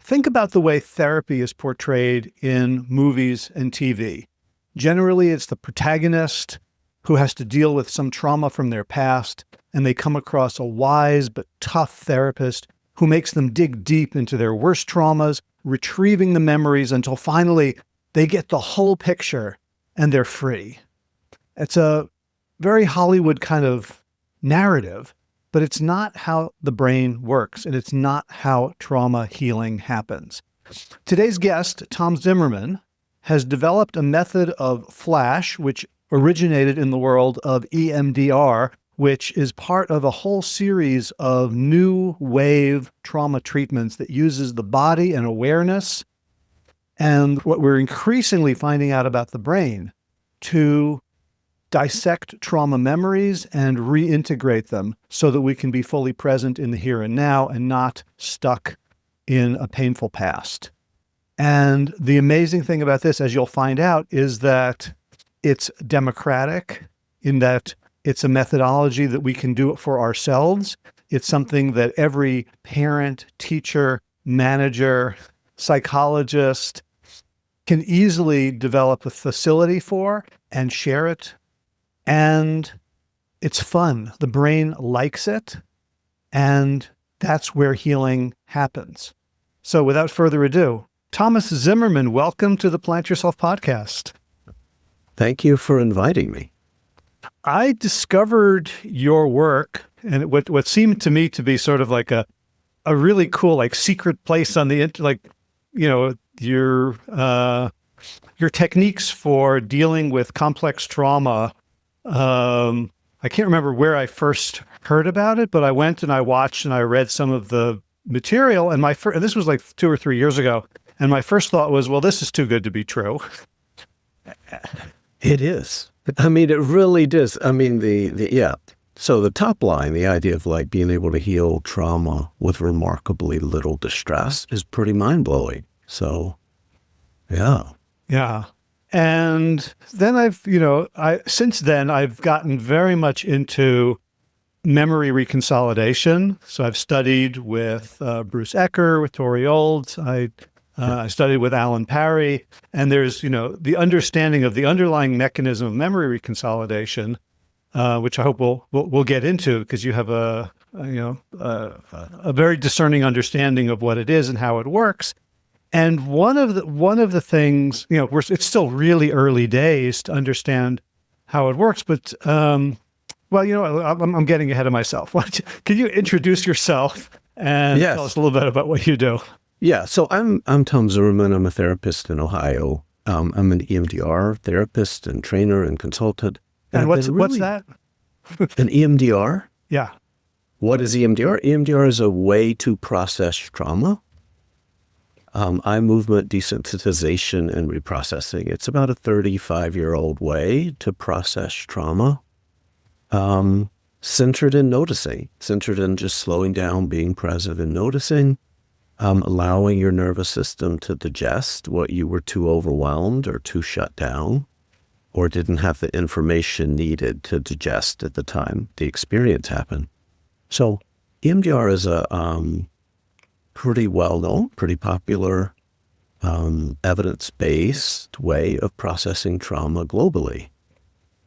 Think about the way therapy is portrayed in movies and TV. Generally, it's the protagonist who has to deal with some trauma from their past, and they come across a wise but tough therapist who makes them dig deep into their worst traumas, retrieving the memories until finally they get the whole picture and they're free. It's a very Hollywood kind of narrative, but it's not how the brain works, and it's not how trauma healing happens. Today's guest, Tom Zimmerman, has developed a method of FLASH, which originated in the world of EMDR, which is part of a whole series of new wave trauma treatments that uses the body and awareness and what we're increasingly finding out about the brain to dissect trauma memories and reintegrate them so that we can be fully present in the here and now and not stuck in a painful past. And the amazing thing about this, as you'll find out, is that it's democratic in that it's a methodology that we can do it for ourselves. It's something that every parent, teacher, manager, psychologist can easily develop a facility for and share it. And it's fun. The brain likes it. And that's where healing happens. So without further ado, Thomas Zimmerman, welcome to the Plant Yourself podcast. Thank you for inviting me. I discovered your work and what seemed to me to be sort of like a really cool, like secret place on the internet, your techniques for dealing with complex trauma. I can't remember where I first heard about it, but I went and I watched and I read some of the material, and and this was like 2 or 3 years ago. And my first thought was, well, this is too good to be true. It is. I mean, it really does. I mean, So the top line, the idea of like being able to heal trauma with remarkably little distress is pretty mind-blowing. So, yeah. Yeah. And then since then I've gotten very much into memory reconsolidation. So I've studied with Bruce Ecker, with Tori Olds. I studied with Alan Parry, and there's, the understanding of the underlying mechanism of memory reconsolidation, which I hope we'll get into because you have a very discerning understanding of what it is and how it works. And one of the things, it's still really early days to understand how it works, but I'm getting ahead of myself. Can you introduce yourself and Yes. tell us a little bit about what you do? Yeah. So I'm Tom Zimmerman. I'm a therapist in Ohio. I'm an EMDR therapist and trainer and consultant. And what's that? An EMDR? Yeah. What is EMDR? EMDR is a way to process trauma. Eye movement desensitization and reprocessing. It's about a 35-year-old way to process trauma, centered in noticing, centered in just slowing down, being present and noticing, allowing your nervous system to digest what you were too overwhelmed or too shut down or didn't have the information needed to digest at the time the experience happened. So EMDR is a pretty well-known, pretty popular, evidence-based way of processing trauma globally.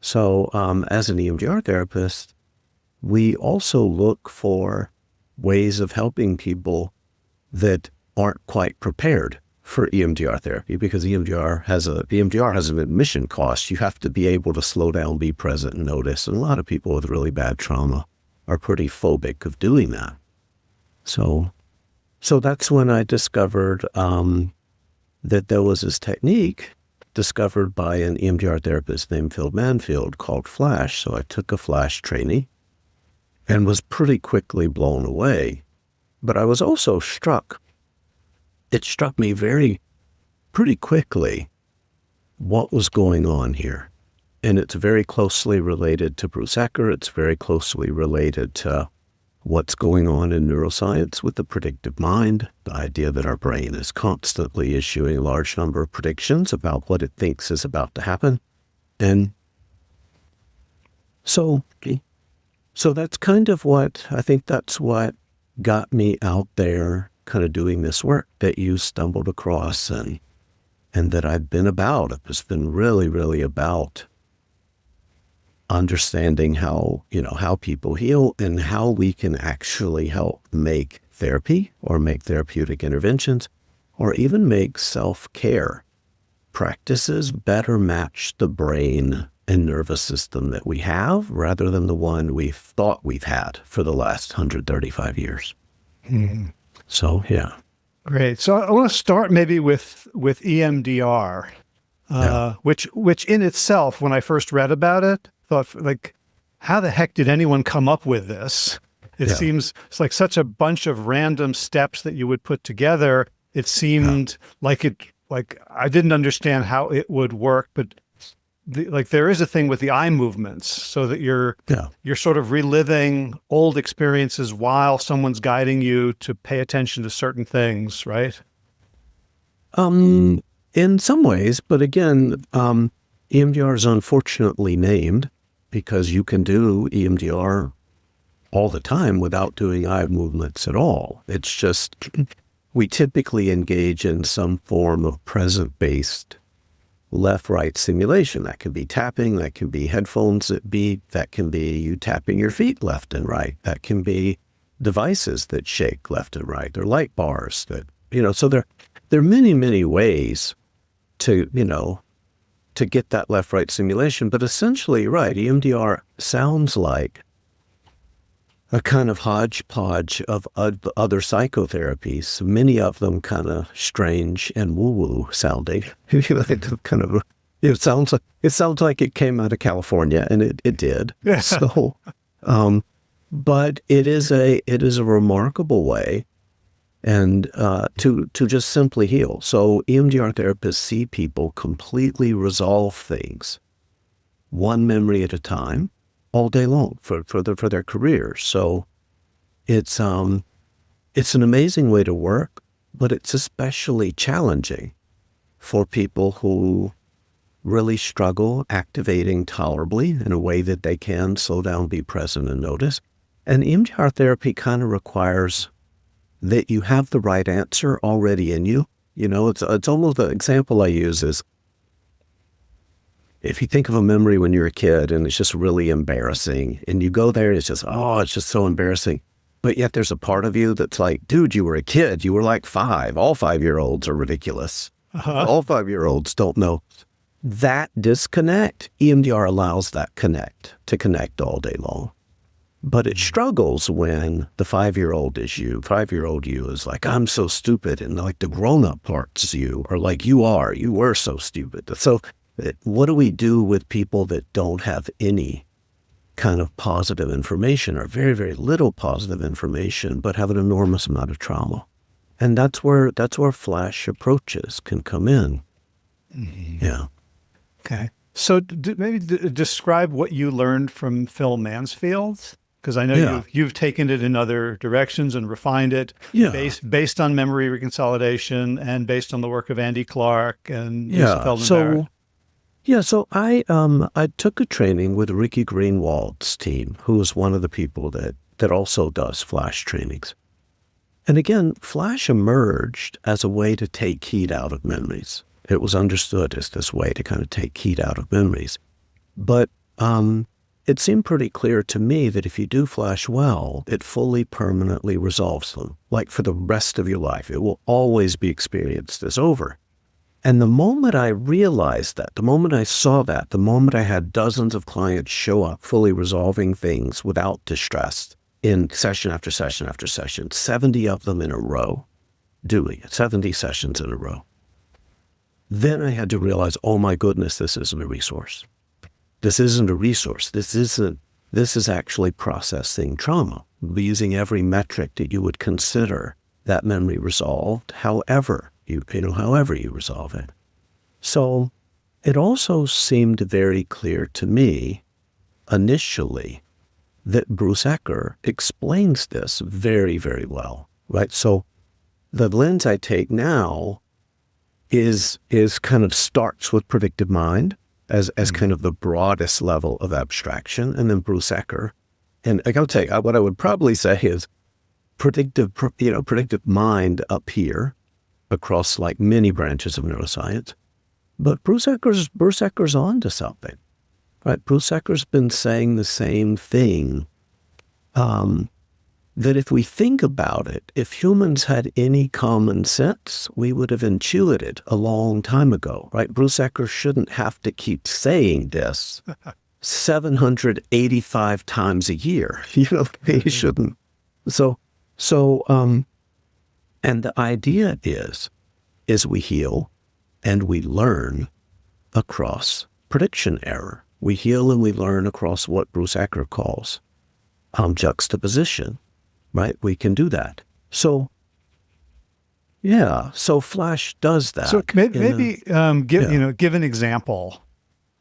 So as an EMDR therapist, we also look for ways of helping people that aren't quite prepared for EMDR therapy, because EMDR has an admission cost. You have to be able to slow down, be present, and notice. And a lot of people with really bad trauma are pretty phobic of doing that. So that's when I discovered that there was this technique discovered by an EMDR therapist named Phil Manfield called FLASH. So I took a FLASH training and was pretty quickly blown away. But I was also struck. It struck me pretty quickly what was going on here. And it's very closely related to Bruce Ecker. It's very closely related to what's going on in neuroscience with the predictive mind, the idea that our brain is constantly issuing a large number of predictions about what it thinks is about to happen. And so that's kind of what, I think that's what got me out there kind of doing this work that you stumbled across and that I've been about. It's been really, really about understanding how people heal and how we can actually help make therapy or make therapeutic interventions or even make self-care practices better match the brain and nervous system that we have rather than the one we've thought we've had for the last 135 years. Mm-hmm. So, yeah. Great. So I want to start maybe with EMDR, which in itself, when I first read about it, thought like, how the heck did anyone come up with this? It seems it's like such a bunch of random steps that you would put together. It seemed like I didn't understand how it would work, but there is a thing with the eye movements, so that you're sort of reliving old experiences while someone's guiding you to pay attention to certain things, right? In some ways, but again, EMDR is unfortunately named because you can do EMDR all the time without doing eye movements at all. It's just we typically engage in some form of present-based left-right stimulation. That can be tapping, that can be headphones that beep, that can be you tapping your feet left and right, that can be devices that shake left and right. They're light bars that, so there are many, many ways to get that left-right stimulation. But essentially, right, EMDR sounds like a kind of hodgepodge of other psychotherapies, many of them kind of strange and woo-woo sounding. It sounds like it came out of California, and it did. Yeah. So, but it is a remarkable way, and to just simply heal. So EMDR therapists see people completely resolve things, one memory at a time, all day long for their careers. So it's an amazing way to work, but it's especially challenging for people who really struggle activating tolerably in a way that they can slow down, be present, and notice. And EMDR therapy kind of requires that you have the right answer already in you. It's almost the example I use is, if you think of a memory when you're a kid and it's just really embarrassing and you go there and it's just so embarrassing. But yet there's a part of you that's like, dude, you were a kid. You were like 5. All 5-year-olds are ridiculous. Uh-huh. All 5-year-olds don't know. That disconnect, EMDR allows that to connect all day long. But it struggles when the 5-year-old is you. 5-year-old you is like, I'm so stupid. And like the grown-up parts of you are like, you were so stupid. So what do we do with people that don't have any kind of positive information or very, very little positive information, but have an enormous amount of trauma? And that's where flash approaches can come in. Mm-hmm. Yeah. Okay. So maybe describe what you learned from Phil Mansfield, because I know you've taken it in other directions and refined it based on memory reconsolidation and based on the work of Andy Clark and Lisa Feldman Barrett. So I took a training with Ricky Greenwald's team, who is one of the people that also does flash trainings. And again, flash emerged as a way to take heat out of memories. It was understood as this way to kind of take heat out of memories. But it seemed pretty clear to me that if you do flash well, it fully permanently resolves them. Like for the rest of your life, it will always be experienced as over. And the moment I realized that, the moment I saw that, the moment I had dozens of clients show up fully resolving things without distress in session after session after session, 70 of them in a row, doing it, 70 sessions in a row, then I had to realize, oh my goodness, this isn't a resource. This isn't a resource. This is actually processing trauma, using every metric that you would consider that memory resolved, however you resolve it. So it also seemed very clear to me initially that Bruce Ecker explains this very, very well, right? So the lens I take now is kind of starts with predictive mind as kind of the broadest level of abstraction, and then Bruce Ecker. And I gotta tell you, what I would probably say is predictive mind up here across like many branches of neuroscience. But Bruce Ecker's on to something, right? Bruce Ecker's been saying the same thing, that if we think about it, if humans had any common sense, we would have intuited a long time ago, right? Bruce Ecker shouldn't have to keep saying this 785 times a year. He shouldn't. And the idea is we heal and we learn across prediction error. We heal and we learn across what Bruce Ecker calls juxtaposition, right? We can do that. So Flash does that. So maybe give an example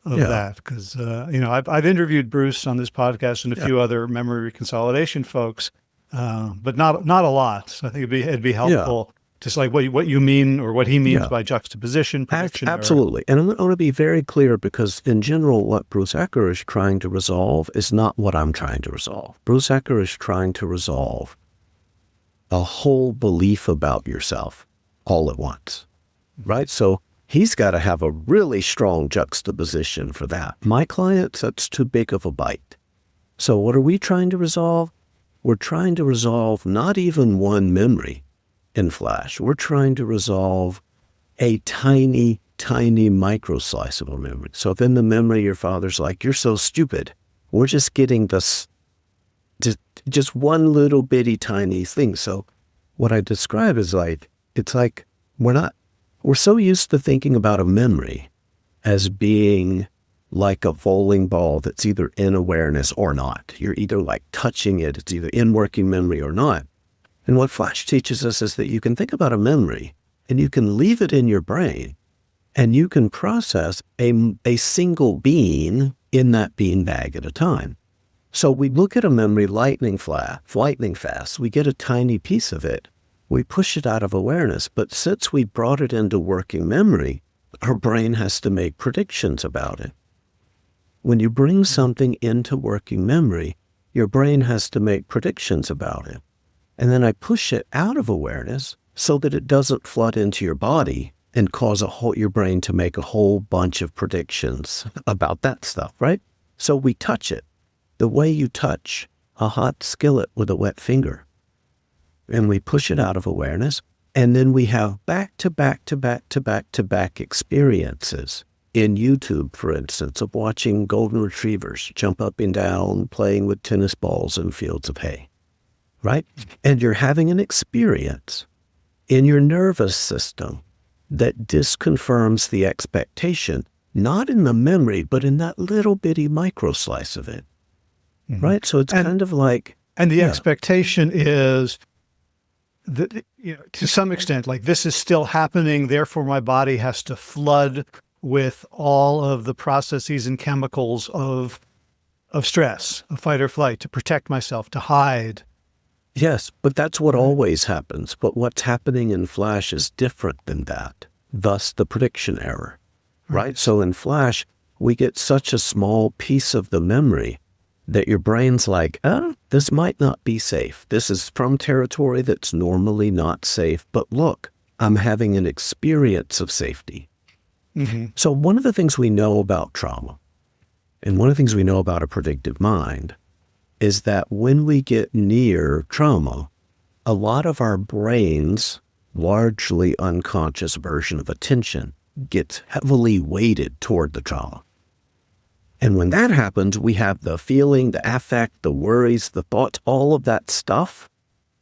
of that, because I've interviewed Bruce on this podcast and a few other memory reconsolidation folks, but not a lot. So I think it'd be helpful, just like what you mean or what he means by juxtaposition, prediction. Absolutely. And I want to be very clear, because in general, what Bruce Ecker is trying to resolve is not what I'm trying to resolve. Bruce Ecker is trying to resolve a whole belief about yourself all at once, right? So he's got to have a really strong juxtaposition for that. My clients, that's too big of a bite. So what are we trying to resolve? We're trying to resolve not even one memory in Flash. We're trying to resolve a tiny, tiny micro slice of a memory. So if in the memory your father's like, "You're so stupid," we're just getting this, just one little bitty tiny thing. So what I describe is like, it's like we're so used to thinking about a memory as being like a bowling ball that's either in awareness or not. You're either like touching it, it's either in working memory or not. And what Flash teaches us is that you can think about a memory and you can leave it in your brain and you can process a single bean in that bean bag at a time. So we look at a memory lightning fast, we get a tiny piece of it, we push it out of awareness, but since we brought it into working memory, our brain has to make predictions about it. When you bring something into working memory, your brain has to make predictions about it. And then I push it out of awareness so that it doesn't flood into your body and cause your brain to make a whole bunch of predictions about that stuff, right? So we touch it the way you touch a hot skillet with a wet finger. And we push it out of awareness. And then we have back-to-back experiences in YouTube, for instance, of watching golden retrievers jump up and down, playing with tennis balls in fields of hay, right? And you're having an experience in your nervous system that disconfirms the expectation, not in the memory, but in that little bitty micro slice of it, right? So it's kind of like... And the expectation is that, to some extent, like, this is still happening, therefore my body has to flood with all of the processes and chemicals of stress, of fight or flight, to protect myself, to hide. Yes, but that's what always happens. But what's happening in Flash is different than that. Thus, the prediction error, right? So in Flash, we get such a small piece of the memory that your brain's like, this might not be safe. This is from territory that's normally not safe. But look, I'm having an experience of safety. Mm-hmm. So one of the things we know about trauma, and one of the things we know about a predictive mind, is that when we get near trauma, a lot of our brain's largely unconscious version of attention gets heavily weighted toward the trauma. And when that happens, we have the feeling, the affect, the worries, the thoughts, all of that stuff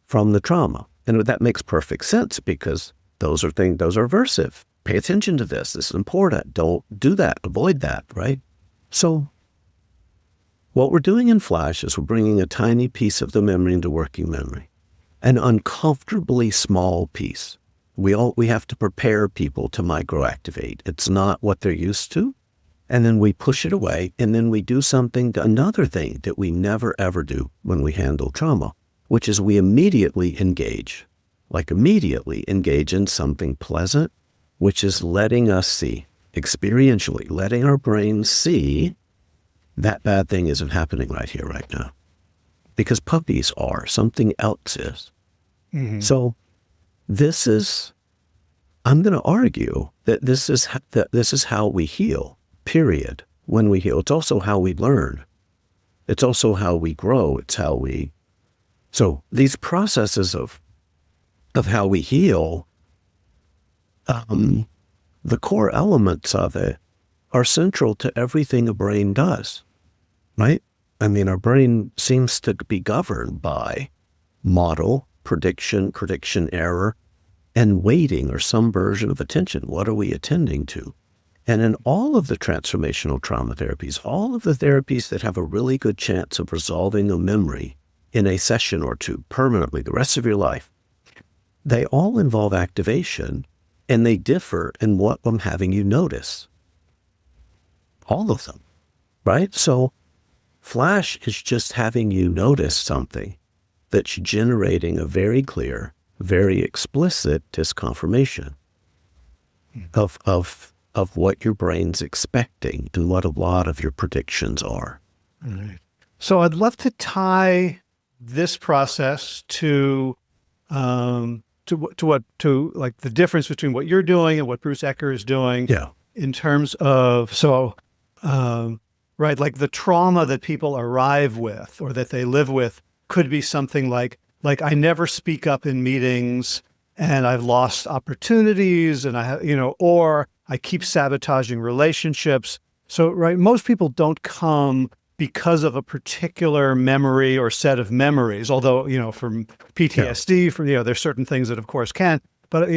from the trauma. And that makes perfect sense, because those are aversive. Pay attention to this. This is important. Don't do that. Avoid that, right? So what we're doing in Flash is we're bringing a tiny piece of the memory into working memory, an uncomfortably small piece. We have to prepare people to microactivate. It's not what they're used to. And then we push it away, and then we do another thing that we never ever do when we handle trauma, which is we immediately engage in something pleasant, which is letting us see, experientially, letting our brains see that bad thing isn't happening right here, right now. Because puppies are, something else is. So this is, I'm going to argue that this is how we heal, period. When we heal, it's also how we learn. It's also how we grow. It's how we, so these processes of how we heal, the core elements of it are central to everything a brain does, right? I mean, our brain seems to be governed by model, prediction error, and weighting, or some version of attention. What are we attending to? And in all of the transformational trauma therapies, all of the therapies that have a really good chance of resolving a memory in a session or two permanently, the rest of your life, they all involve activation, and they differ in what I'm having you notice. All of them, right? So Flash is just having you notice something that's generating a very clear, very explicit disconfirmation of what your brain's expecting and what a lot of your predictions are. Right. So I'd love to tie this process to like the difference between what you're doing and what Bruce Ecker is doing. Yeah. In terms of, right, like the trauma that people arrive with or that they live with could be something like I never speak up in meetings and I've lost opportunities and or I keep sabotaging relationships. So, right, most people don't come because of a particular memory or set of memories, although, from PTSD, there's certain things that of course can, but,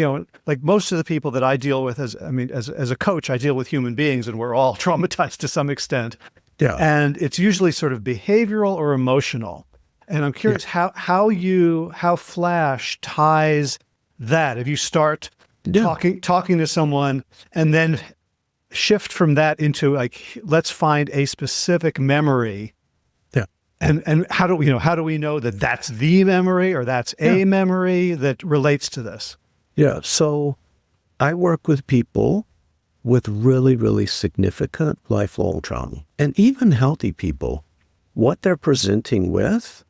like most of the people that I deal with as a coach, I deal with human beings and we're all traumatized to some extent. Yeah. And it's usually sort of behavioral or emotional. And I'm curious how Flash ties that. If you start talking to someone and then shift from that into like, let's find a specific memory. Yeah. And how do we know that that's the memory or that's a memory that relates to this? Yeah. So I work with people with really, really significant lifelong trauma, and even healthy people. What they're presenting with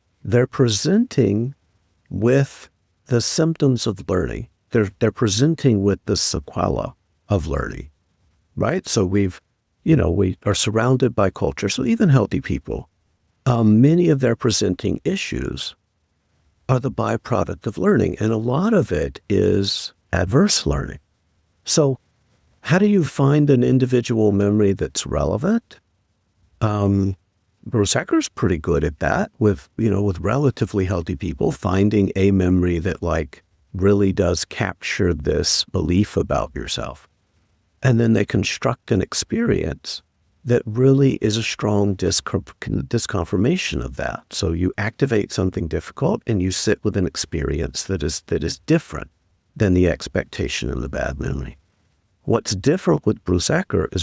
the symptoms of learning. They're presenting with the sequela of learning, right? So we are surrounded by culture. So even healthy people, many of their presenting issues are the byproduct of learning. And a lot of it is adverse learning. So how do you find an individual memory that's relevant? Bruce Ecker's pretty good at that with relatively healthy people, finding a memory that like really does capture this belief about yourself. And then they construct an experience that really is a strong disconfirmation of that. So you activate something difficult and you sit with an experience that is different than the expectation in the bad memory. What's different with Bruce Ecker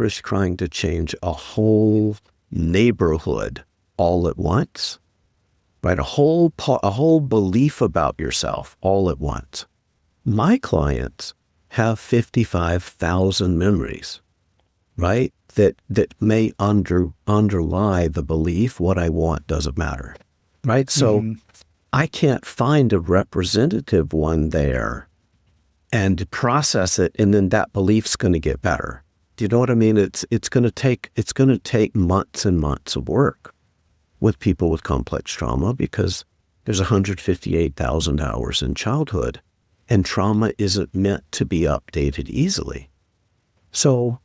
is trying to change a whole neighborhood all at once, right? A whole belief about yourself all at once. My clients have 55,000 memories, right? That may underlie the belief what I want doesn't matter, right? So I can't find a representative one there and process it, and then that belief's going to get better. Do you know what I mean? It's going to take months and months of work with people with complex trauma because there's 158,000 hours in childhood, and trauma isn't meant to be updated easily. So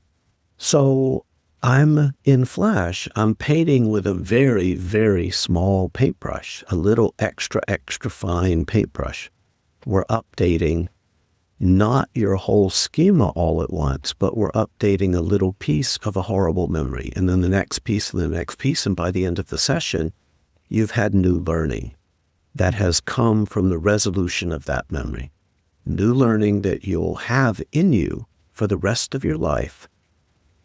I'm in Flash. I'm painting with a very, very small paintbrush, a little extra fine paintbrush. We're updating not your whole schema all at once, but we're updating a little piece of a horrible memory, and then the next piece and the next piece. And by the end of the session, you've had new learning that has come from the resolution of that memory. New learning that you'll have in you for the rest of your life,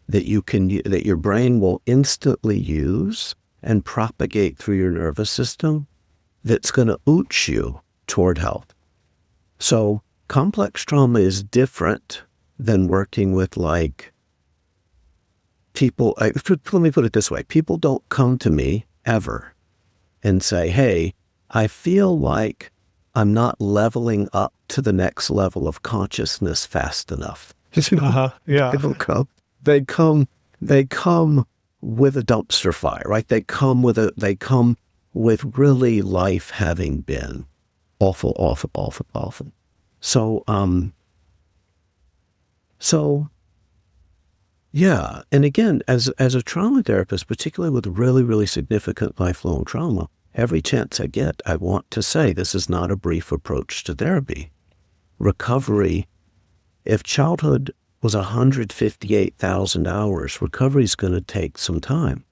that your brain will instantly use and propagate through your nervous system, that's going to ooch you toward health. So complex trauma is different than working with like people. Let me put it this way. People don't come to me ever and say, hey, I feel like I'm not leveling up to the next level of consciousness fast enough. Yeah. They come with a dumpster fire, right? They come with really life having been awful. So yeah. And again, as a trauma therapist, particularly with really, really significant lifelong trauma, every chance I get, I want to say this is not a brief approach to therapy. Recovery, if childhood was 158,000 hours, recovery is going to take some time.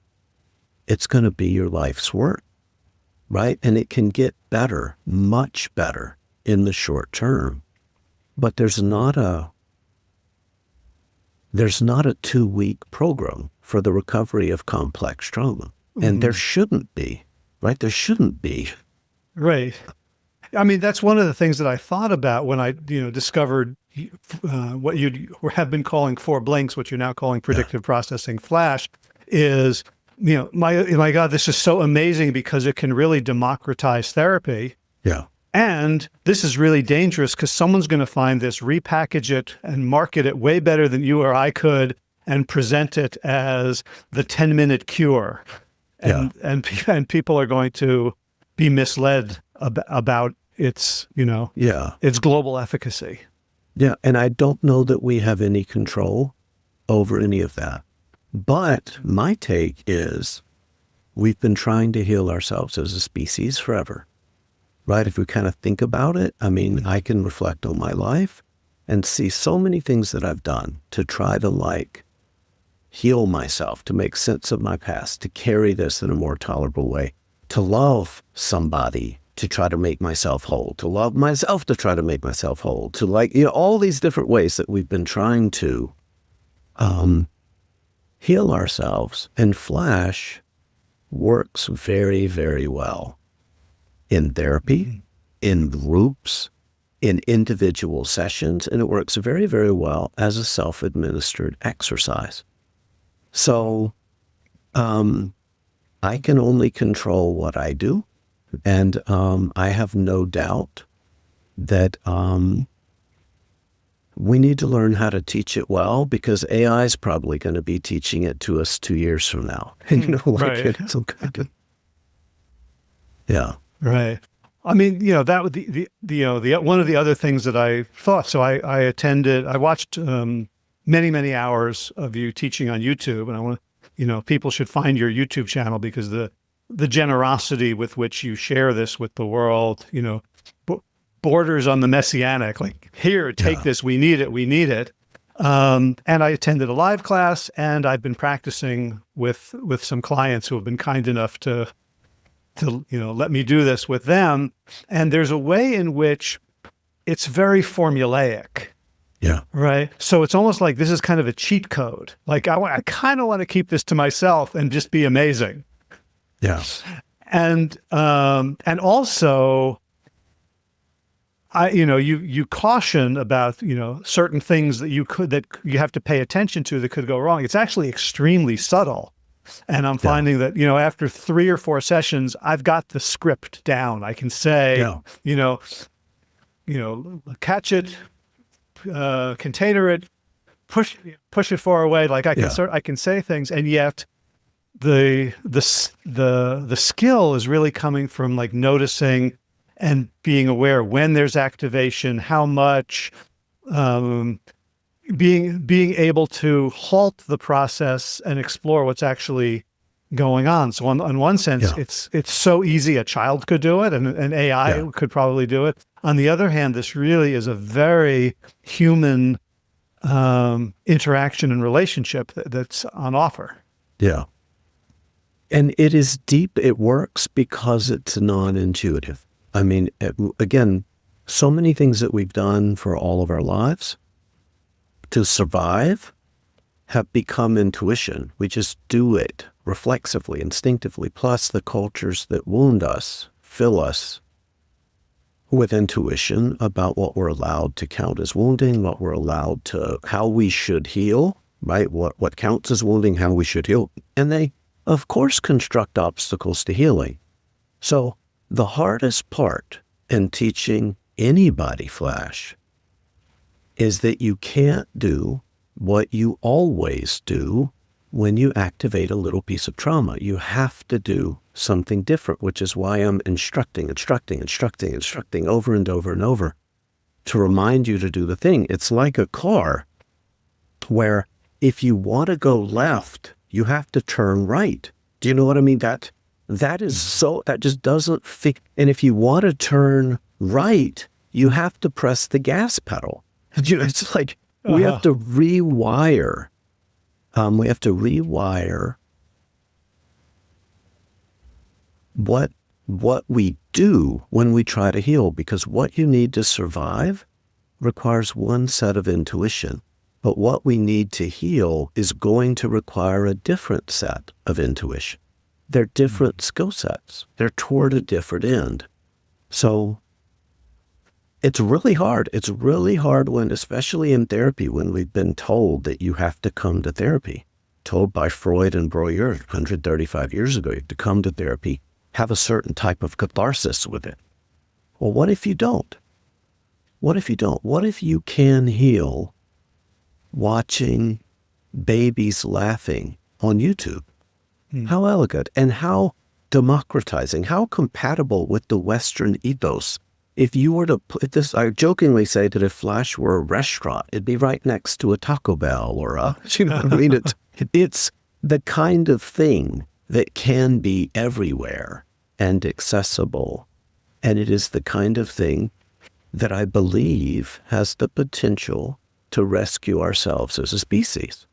It's going to be your life's work, right? And it can get better, much better in the short term. But there's not a 2-week program for the recovery of complex trauma. And there shouldn't be, right? There shouldn't be. Right. I mean, that's one of the things that I thought about when I, discovered what you have been calling 4 blinks, what you're now calling predictive processing flash, is, my God, this is so amazing because it can really democratize therapy. Yeah. And this is really dangerous because someone's going to find this, repackage it, and market it way better than you or I could, and present it as the 10-minute cure. And people are going to be misled about its, its global efficacy. Yeah, and I don't know that we have any control over any of that. But my take is we've been trying to heal ourselves as a species forever. Right? If we kind of think about it, I mean, I can reflect on my life and see so many things that I've done to try to heal myself, to make sense of my past, to carry this in a more tolerable way, to love somebody, to try to make myself whole, to love myself, to try to make myself whole, to all these different ways that we've been trying to heal ourselves. And Flash works very, very well in therapy, in groups, in individual sessions, and it works very, very well as a self-administered exercise. So I can only control what I do, and I have no doubt that we need to learn how to teach it well, because AI is probably going to be teaching it to us 2 years from now. Right. Yeah. Right. I mean, that would the one of the other things that I thought. So I watched many hours of you teaching on YouTube, and I want to, people should find your YouTube channel, because the generosity with which you share this with the world, borders on the messianic. Like, here, take this. We need it. And I attended a live class, and I've been practicing with some clients who have been kind enough to let me do this with them. And there's a way in which it's very formulaic. Yeah. Right. So it's almost like this is kind of a cheat code. Like, I kind of want to keep this to myself and just be amazing. Yeah. And also, you caution about, certain things that you have to pay attention to that could go wrong. It's actually extremely subtle. And I'm finding that, after 3 or 4 sessions, I've got the script down. I can say, catch it, container it, push it far away. Like, I can say things, and yet the skill is really coming from noticing and being aware when there's activation, how much, being able to halt the process and explore what's actually going on. So on one sense, it's so easy a child could do it, and an AI could probably do it. On the other hand, this really is a very human interaction and relationship that's on offer. Yeah. And it is deep. It works because it's non-intuitive. I mean, again, so many things that we've done for all of our lives to survive have become intuition. We just do it reflexively, instinctively. Plus, the cultures that wound us fill us with intuition about what we're allowed to count as wounding, what we're allowed to, how we should heal, right? What counts as wounding, how we should heal. And they, of course, construct obstacles to healing. So the hardest part in teaching anybody Flash is that you can't do what you always do when you activate a little piece of trauma. You have to do something different, which is why I'm instructing over and over and over to remind you to do the thing. It's like a car where if you want to go left, you have to turn right. Do you know what I mean? That just doesn't fit. And if you want to turn right, you have to press the gas pedal. It's like we have to rewire. What we do when we try to heal, because what you need to survive requires one set of intuition. But what we need to heal is going to require a different set of intuition. They're different skill sets. They're toward a different end. So it's really hard. It's really hard when, especially in therapy, when we've been told that you have to come to therapy, told by Freud and Breuer 135 years ago, you have to come to therapy, have a certain type of catharsis with it. Well, what if you don't? What if you don't? What if you can heal watching babies laughing on YouTube? How elegant and how democratizing, how compatible with the Western ethos. If you were to put this, I jokingly say that if Flash were a restaurant, it'd be right next to a Taco Bell or you know what I mean? It's the kind of thing that can be everywhere and accessible. And it is the kind of thing that I believe has the potential to rescue ourselves as a species.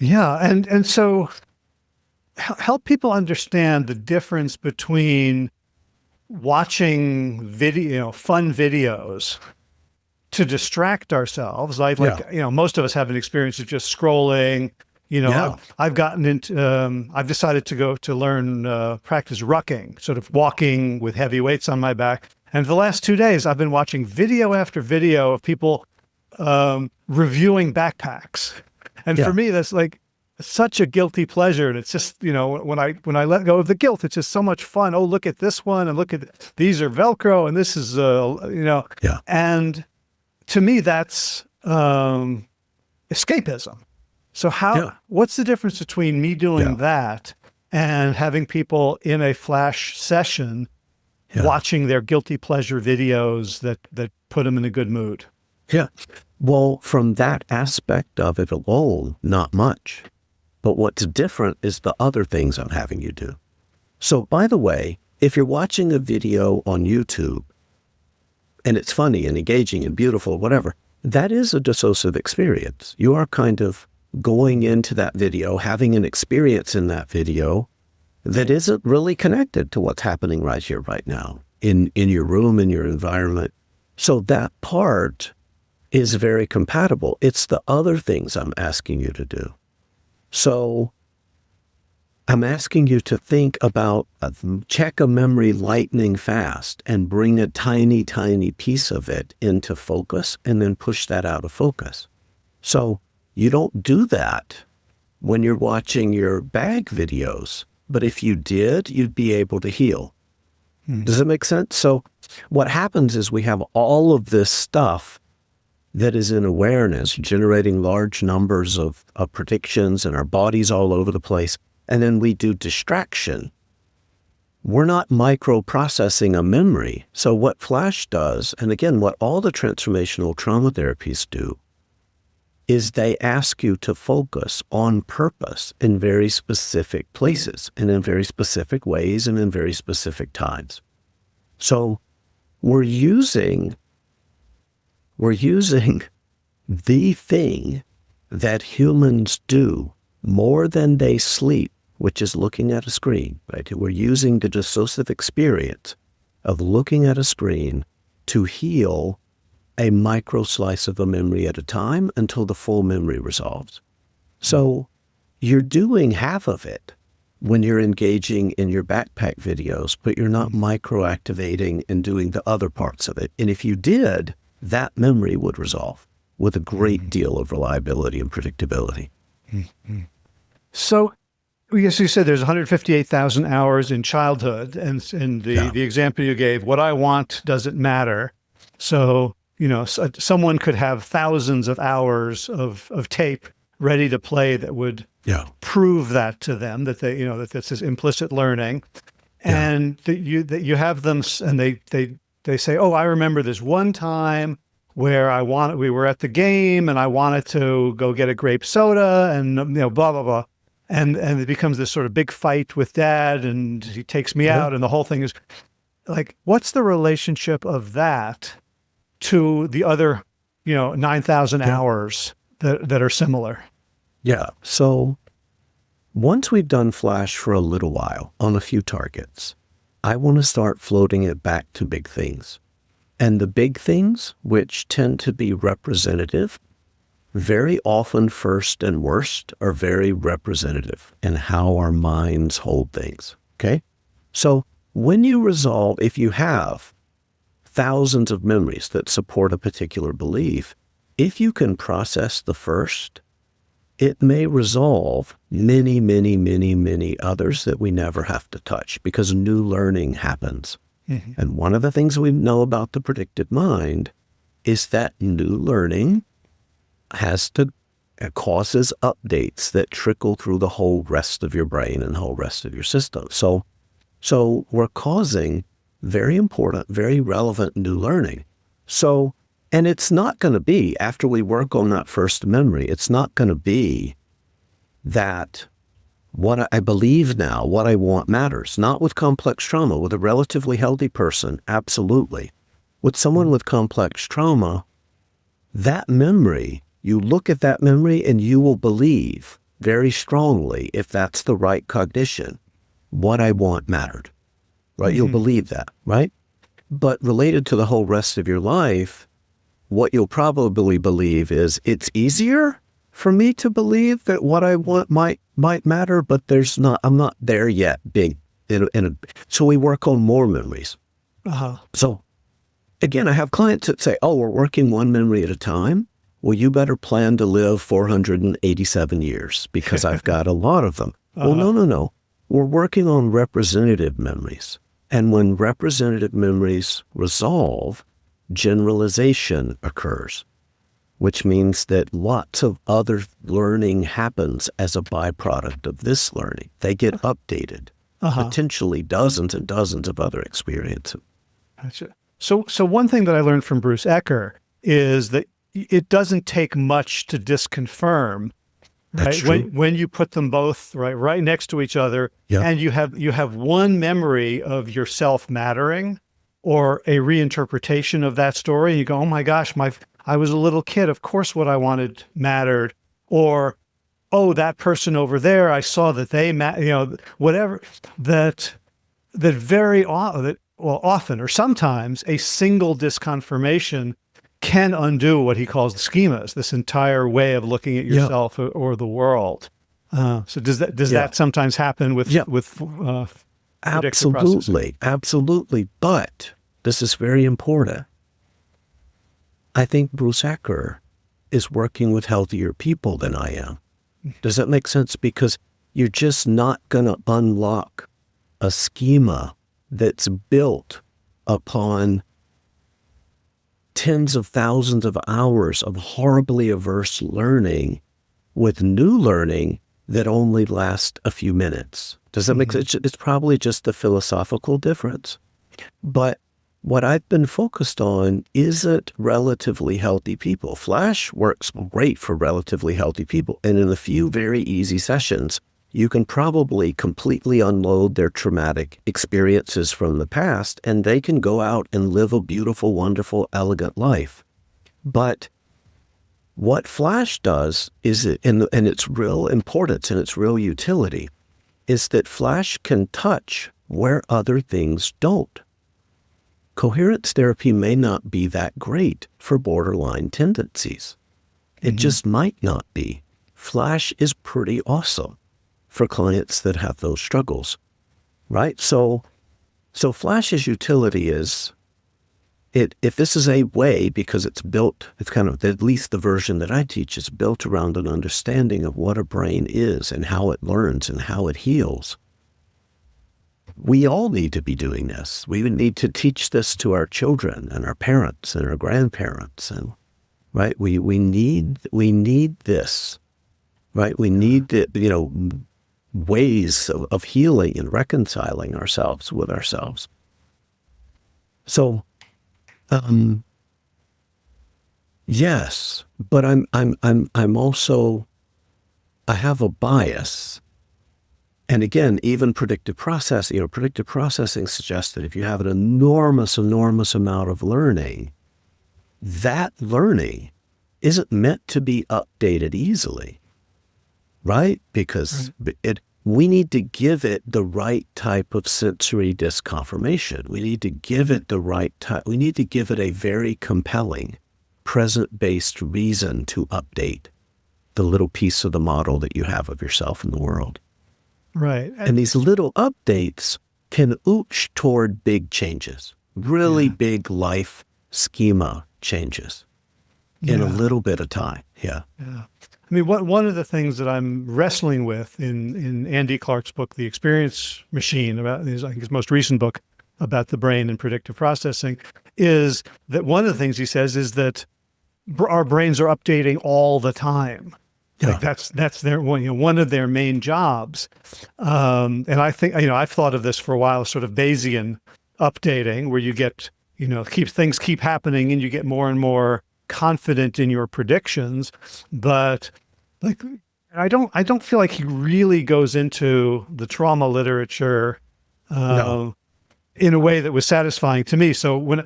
Yeah, and so help people understand the difference between watching fun videos to distract ourselves, like most of us have an experience of just scrolling. I've gotten into, I've decided to go to learn, practice rucking, sort of walking with heavy weights on my back. And for the last 2 days, I've been watching video after video of people reviewing backpacks. And for me, that's like such a guilty pleasure. And it's just, when I let go of the guilt, it's just so much fun. Oh, look at this one, and look at these are Velcro, and this is And to me, that's escapism. So what's the difference between me doing that and having people in a Flash session watching their guilty pleasure videos that put them in a good mood? Yeah. Well, from that aspect of it alone, not much. But what's different is the other things I'm having you do. So, by the way, if you're watching a video on YouTube and it's funny and engaging and beautiful, whatever, that is a dissociative experience. You are kind of going into that video, having an experience in that video that isn't really connected to what's happening right here, right now, in your room, in your environment. So that part is very compatible. It's the other things I'm asking you to do. So I'm asking you to think about, check a memory lightning fast and bring a tiny, tiny piece of it into focus and then push that out of focus. So you don't do that when you're watching your bag videos, but if you did, you'd be able to heal. Does it make sense? So what happens is we have all of this stuff that is in awareness, generating large numbers of predictions and our bodies all over the place. And then we do distraction. We're not microprocessing a memory. So what Flash does, and again, what all the transformational trauma therapies do, is they ask you to focus on purpose in very specific places and in very specific ways and in very specific times. So we're using the thing that humans do more than they sleep, which is looking at a screen, right? We're using the dissociative experience of looking at a screen to heal a micro slice of a memory at a time until the full memory resolves. So you're doing half of it when you're engaging in your backpack videos, but you're not micro-activating and doing the other parts of it. And if you did, that memory would resolve with a great deal of reliability and predictability. So Yes, you said there's 158,000 hours in childhood, and in the example you gave, what I want doesn't matter. So, someone could have thousands of hours of tape ready to play that would prove that to them, that they, that this is implicit learning, and that you have them, and they say, oh, I remember this one time where we were at the game and I wanted to go get a grape soda and blah blah blah. And it becomes this sort of big fight with dad, and he takes me out, and the whole thing is like, what's the relationship of that to the other, 9,000 hours that are similar? Yeah. So once we've done Flash for a little while on a few targets, I want to start floating it back to big things. And the big things, which tend to be representative, very often first and worst, are very representative in how our minds hold things, okay? So when you resolve, if you have thousands of memories that support a particular belief, if you can process the first, it may resolve many, many, many, many others that we never have to touch because new learning happens. Mm-hmm. And one of the things we know about the predictive mind is that new learning causes updates that trickle through the whole rest of your brain and the whole rest of your system. So we're causing very important, very relevant new learning. And it's not going to be, after we work on that first memory, it's not going to be that what I believe now, what I want matters. Not with complex trauma. With a relatively healthy person, absolutely. With someone with complex trauma, that memory, you look at that memory and you will believe very strongly, if that's the right cognition, what I want mattered, right? Mm-hmm. You'll believe that, right? But related to the whole rest of your life, what you'll probably believe is it's easier for me to believe that what I want might matter, but I'm not there yet. So we work on more memories. Uh-huh. So again, I have clients that say, oh, we're working one memory at a time. Well, you better plan to live 487 years because I've got a lot of them. Uh-huh. Well, no. We're working on representative memories. And when representative memories resolve, generalization occurs, which means that lots of other learning happens as a byproduct of this learning. They get updated, potentially dozens and dozens of other experiences. Gotcha. So one thing that I learned from Bruce Ecker is that it doesn't take much to disconfirm. That's right? true. When you put them both right next to each other, and you have one memory of yourself mattering, or a reinterpretation of that story, you go, oh my gosh, I was a little kid. Of course, what I wanted mattered. Or, oh, that person over there, I saw that they, whatever. That very often or sometimes a single disconfirmation can undo what he calls the schemas, this entire way of looking at yourself or the world. So does that sometimes happen with Absolutely. But this is very important. I think Bruce Ecker is working with healthier people than I am. Does that make sense? Because you're just not going to unlock a schema that's built upon tens of thousands of hours of horribly averse learning with new learning that only lasts a few minutes. Does that make sense? It's probably just a philosophical difference. But what I've been focused on isn't relatively healthy people. Flash works great for relatively healthy people. And in a few very easy sessions, you can probably completely unload their traumatic experiences from the past, and they can go out and live a beautiful, wonderful, elegant life. But what Flash does is, and its real importance and its real utility, is that Flash can touch where other things don't. Coherence therapy may not be that great for borderline tendencies. It just might not be. Flash is pretty awesome for clients that have those struggles, right? So Flash's utility is if this is a way, because it's built, it's kind of, at least the version that I teach is built around an understanding of what a brain is and how it learns and how it heals. We all need to be doing this. We need to teach this to our children and our parents and our grandparents, and right. We need this, right. We need the, ways of healing and reconciling ourselves with ourselves. So. Yes, but I'm also, I have a bias. And again, even predictive processing suggests that if you have an enormous amount of learning, that learning isn't meant to be updated easily, right? Because we need to give it the right type of sensory disconfirmation. We need to give it the right type. We need to give it a very compelling, present-based reason to update the little piece of the model that you have of yourself in the world. Right. And these little updates can ooch toward big changes, really big life schema changes in a little bit of time. Yeah. I mean, one of the things that I'm wrestling with in Andy Clark's book, The Experience Machine, about his most recent book about the brain and predictive processing, is that one of the things he says is that our brains are updating all the time. Yeah. Like that's their one of their main jobs. And I think, I've thought of this for a while, sort of Bayesian updating, where you get, things keep happening and you get more and more confident in your predictions. But I don't feel like he really goes into the trauma literature in a way that was satisfying to me. So when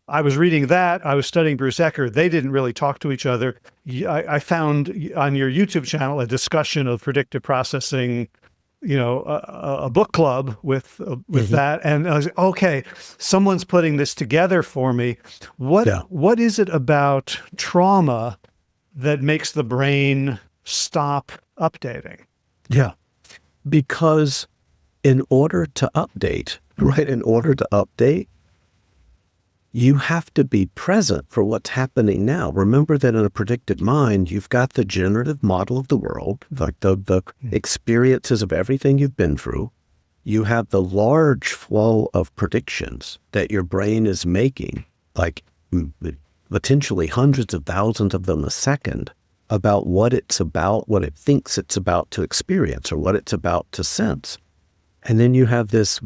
I was reading that, I was studying Bruce Ecker. They didn't really talk to each other. I found on your YouTube channel a discussion of predictive processing, a book club with that, and I was like, okay, someone's putting this together for me. What is it about trauma that makes the brain stop updating? Yeah, because in order to update, you have to be present for what's happening now. Remember that in a predictive mind, you've got the generative model of the world, like the experiences of everything you've been through. You have the large flow of predictions that your brain is making, like potentially hundreds of thousands of them a second, about what it's about, what it thinks it's about to experience, or what it's about to sense. And then you have this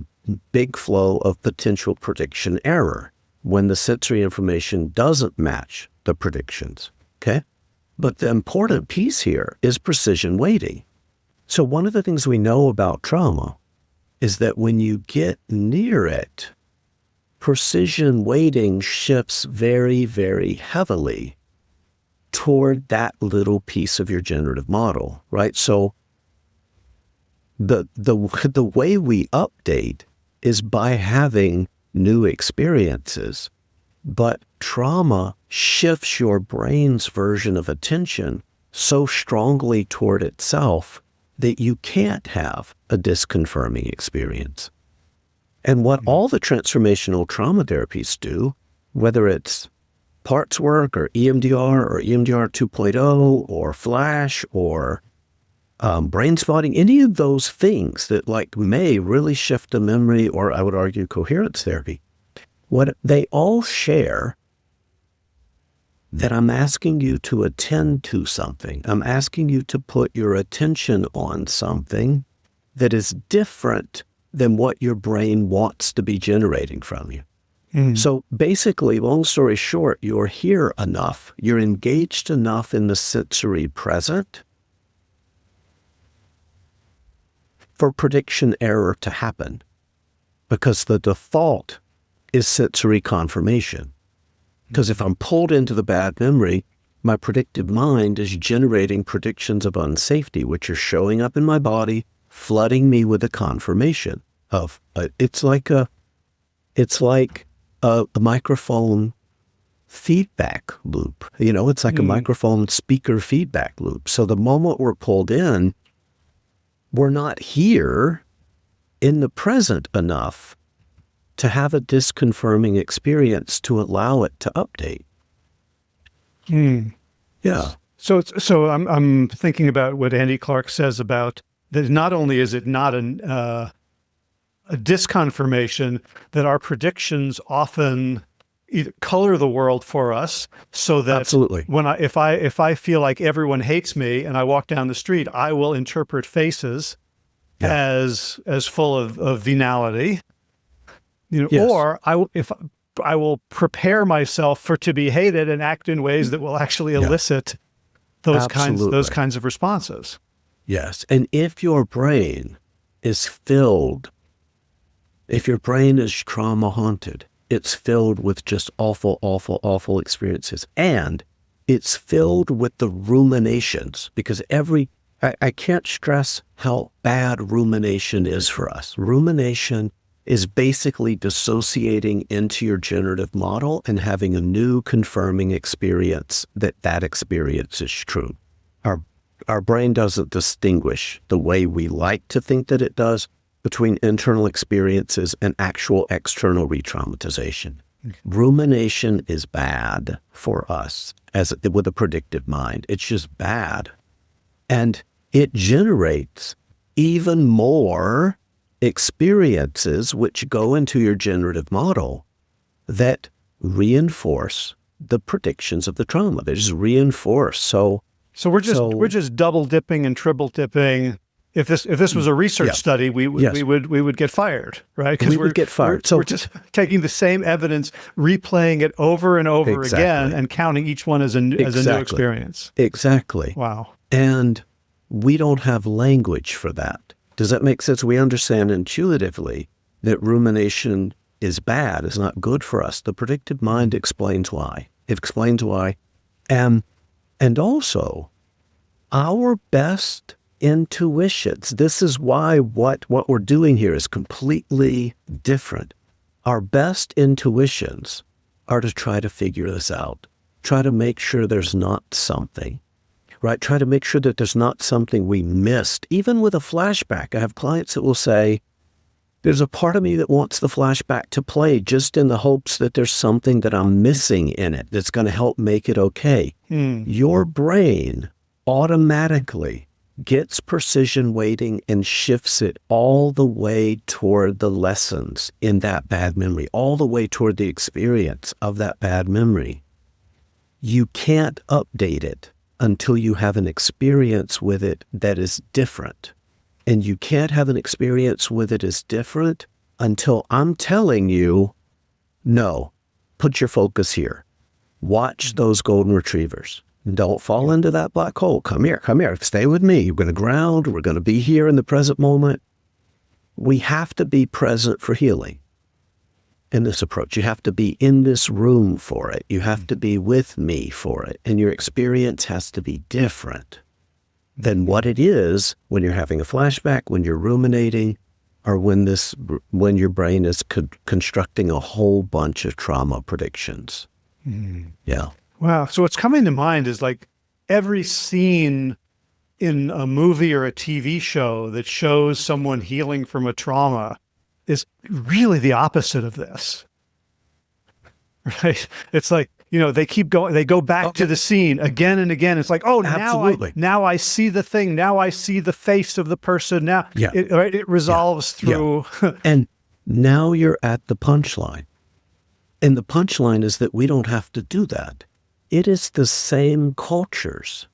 big flow of potential prediction error when the sensory information doesn't match the predictions, okay? But the important piece here is precision weighting. So one of the things we know about trauma is that when you get near it, precision weighting shifts very, very heavily toward that little piece of your generative model, right? So the way we update is by having new experiences, but trauma shifts your brain's version of attention so strongly toward itself that you can't have a disconfirming experience. And what all the transformational trauma therapies do, whether it's parts work or EMDR 2.0 or Flash or brain spotting, any of those things that may really shift the memory, or I would argue coherence therapy, what they all share, that I'm asking you to attend to something. I'm asking you to put your attention on something that is different than what your brain wants to be generating from you. So basically, long story short, you're here enough, you're engaged enough in the sensory present for prediction error to happen, because the default is sensory confirmation. Because if I'm pulled into the bad memory, my predictive mind is generating predictions of unsafety, which are showing up in my body, flooding me with a confirmation of it's like a microphone feedback loop. It's like a microphone speaker feedback loop. So the moment we're pulled in, we're not here in the present enough to have a disconfirming experience to allow it to update. Yeah. So I'm thinking about what Andy Clark says about that. Not only is it not a disconfirmation, that our predictions often either color the world for us, so that Absolutely. if I feel like everyone hates me and I walk down the street, I will interpret faces as full of venality, Yes. or I will prepare myself to be hated and act in ways that will actually elicit those kinds of responses. Yes. And if your brain is trauma haunted, it's filled with just awful, awful, awful experiences. And it's filled with the ruminations, because I can't stress how bad rumination is for us. Rumination is basically dissociating into your generative model and having a new confirming experience that experience is true. Our brain doesn't distinguish the way we like to think that it does between internal experiences and actual external re-traumatization. Rumination is bad for us with a predictive mind. It's just bad. And it generates even more experiences which go into your generative model that reinforce the predictions of the trauma. They just reinforce. So we're just double dipping and triple dipping. If this was a research study, we would get fired, right? Because we would get fired. We're just taking the same evidence, replaying it over and over again, and counting each one as a new experience. Exactly. Wow. And we don't have language for that. Does that make sense? We understand intuitively that rumination is bad, is not good for us. The predictive mind explains why. It explains why. And also, our best intuitions. This is why what we're doing here is completely different. Our best intuitions are to try to figure this out. Try to make sure there's not something, right? Try to make sure that there's not something we missed. Even with a flashback, I have clients that will say, there's a part of me that wants the flashback to play just in the hopes that there's something that I'm missing in it that's going to help make it okay. Your brain automatically gets precision weighting and shifts it all the way toward the lessons in that bad memory, all the way toward the experience of that bad memory. You can't update it until you have an experience with it that is different. And you can't have an experience with it as different until I'm telling you, no, put your focus here. Watch those golden retrievers. Don't fall into that black hole. Come here, stay with me. We're going to ground. We're going to be here in the present moment. We have to be present for healing in this approach. You have to be in this room for it. You have to be with me for it. And your experience has to be different than what it is when you're having a flashback, when you're ruminating, or when your brain is constructing a whole bunch of trauma predictions. Yeah. Wow. So what's coming to mind is like every scene in a movie or a TV show that shows someone healing from a trauma is really the opposite of this, right? It's like, they keep going, they go back to the scene again and again. It's like, now I see the thing. Now I see the face of the person. Now it resolves through. And now you're at the punchline. And the punchline is that we don't have to do that. It is the same cultures.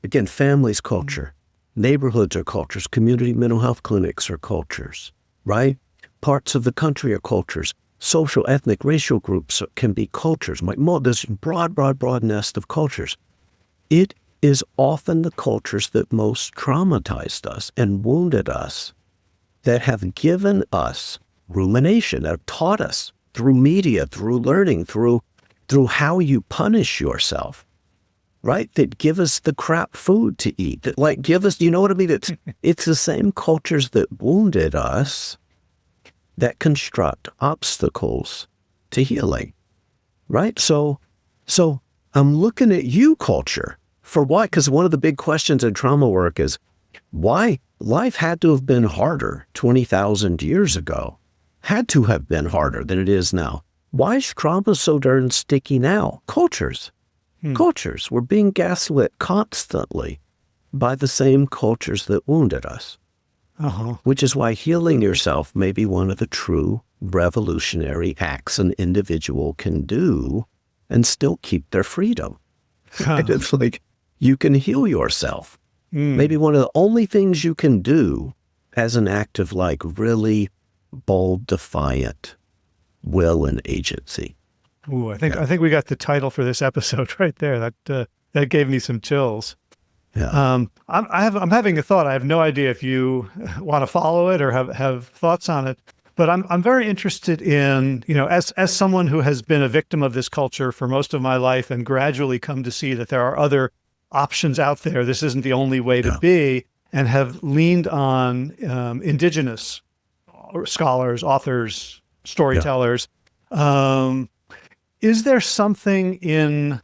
Again, families culture, neighborhoods are cultures, community mental health clinics are cultures, right? Parts of the country are cultures. Social, ethnic, racial groups can be cultures. There's a broad nest of cultures. It is often the cultures that most traumatized us and wounded us that have given us rumination, that have taught us through media, through learning, through how you punish yourself, right? That give us the crap food to eat, that give us, you know what I mean? It's the same cultures that wounded us that construct obstacles to healing, right? So I'm looking at you, culture, for why? Because one of the big questions in trauma work is why life had to have been harder 20,000 years ago had to have been harder than it is now. Why is trauma so darn sticky now? Cultures. Cultures. We're being gaslit constantly by the same cultures that wounded us. Which is why healing yourself may be one of the true revolutionary acts an individual can do and still keep their freedom. It's like you can heal yourself. Maybe one of the only things you can do as an act of like really bold, defiant will and agency. Ooh, I think we got the title for this episode right there. That gave me some chills. Yeah. I'm having a thought. I have no idea if you want to follow it or have thoughts on it, but I'm very interested in, as someone who has been a victim of this culture for most of my life and gradually come to see that there are other options out there. This isn't the only way to be, and have leaned on indigenous scholars, authors, storytellers. Is there something in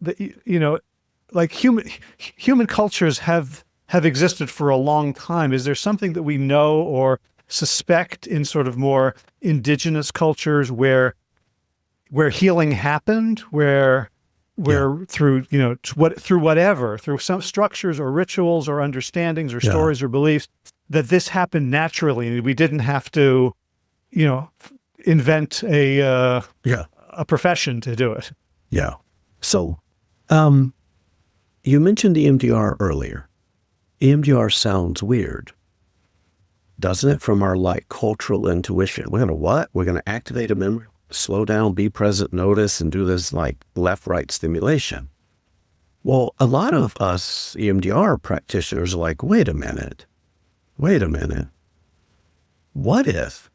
the, like human cultures have existed for a long time? Is there something that we know or suspect in sort of more indigenous cultures where healing happened, where through through some structures or rituals or understandings or stories or beliefs, that this happened naturally and we didn't have to invent a profession to do it? So you mentioned EMDR earlier. EMDR sounds weird, doesn't it, from our cultural intuition? We're going to activate a memory, slow down, be present, notice, and do this left-right stimulation. Well, a lot of us EMDR practitioners are like, wait a minute. What if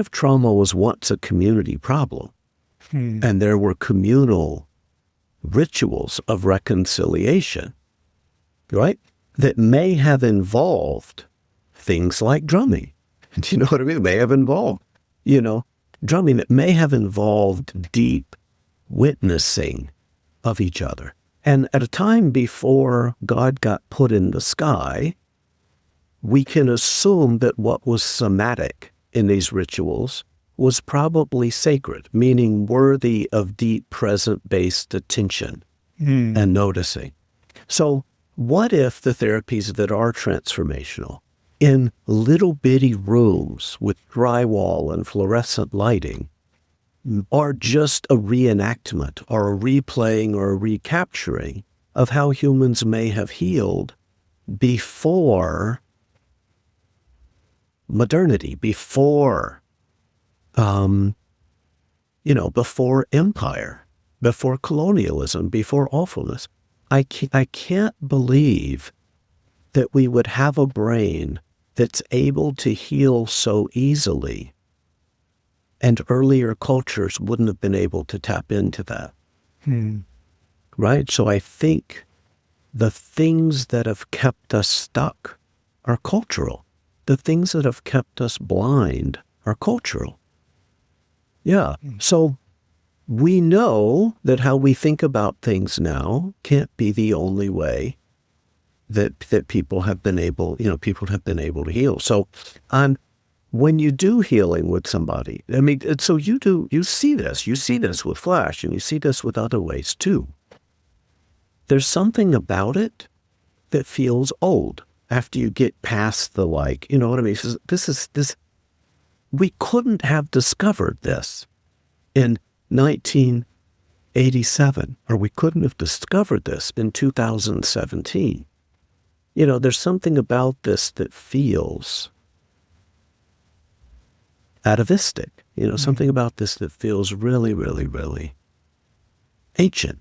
trauma was once a community problem? And there were communal rituals of reconciliation, right? That may have involved things like drumming. Do you know what I mean? It may have involved, drumming. It may have involved deep witnessing of each other. And at a time before God got put in the sky, we can assume that what was somatic in these rituals was probably sacred, meaning worthy of deep present-based attention and noticing. So what if the therapies that are transformational in little bitty rooms with drywall and fluorescent lighting are just a reenactment or a replaying or a recapturing of how humans may have healed before modernity, before before empire, before colonialism, before awfulness? I can't believe that we would have a brain that's able to heal so easily, and earlier cultures wouldn't have been able to tap into that. Right? So I think the things that have kept us stuck are cultural. The things that have kept us blind are cultural. So we know that how we think about things now can't be the only way that people have been able, to heal. So when you do healing with somebody, so you see this with Flash, and you see this with other ways too. There's something about it that feels old after you get past the this. We couldn't have discovered this in 1987, or we couldn't have discovered this in 2017. There's something about this that feels atavistic. Something about this that feels really, really, really ancient.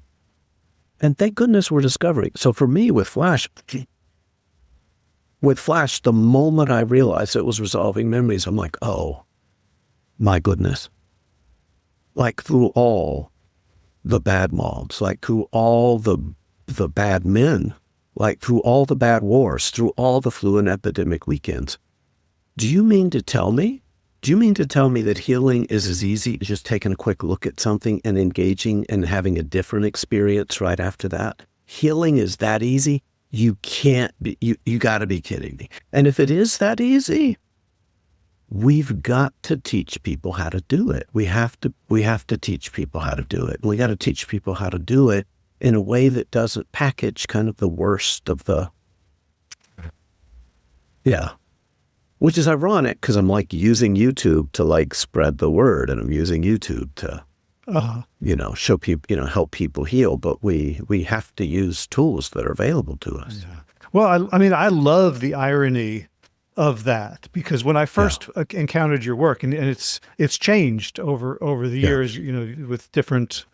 And thank goodness we're discovering. So for me, with Flash, the moment I realized it was resolving memories, I'm like, oh, my goodness. Through all the bad moms, through all the bad men, through all the bad wars, through all the flu and epidemic weekends. Do you mean to tell me that healing is as easy as just taking a quick look at something and engaging and having a different experience right after that? Healing is that easy? You can't be, you got to be kidding me. And if it is that easy, we've got to teach people how to do it. We have to teach people how to do it. We got to teach people how to do it in a way that doesn't package kind of the worst of the, which is ironic because I'm like using YouTube to like spread the word, and I'm using YouTube to, show people, help people heal. But we have to use tools that are available to us. Yeah. Well, I love the irony of that, because when I first encountered your work, and it's changed over the years, with different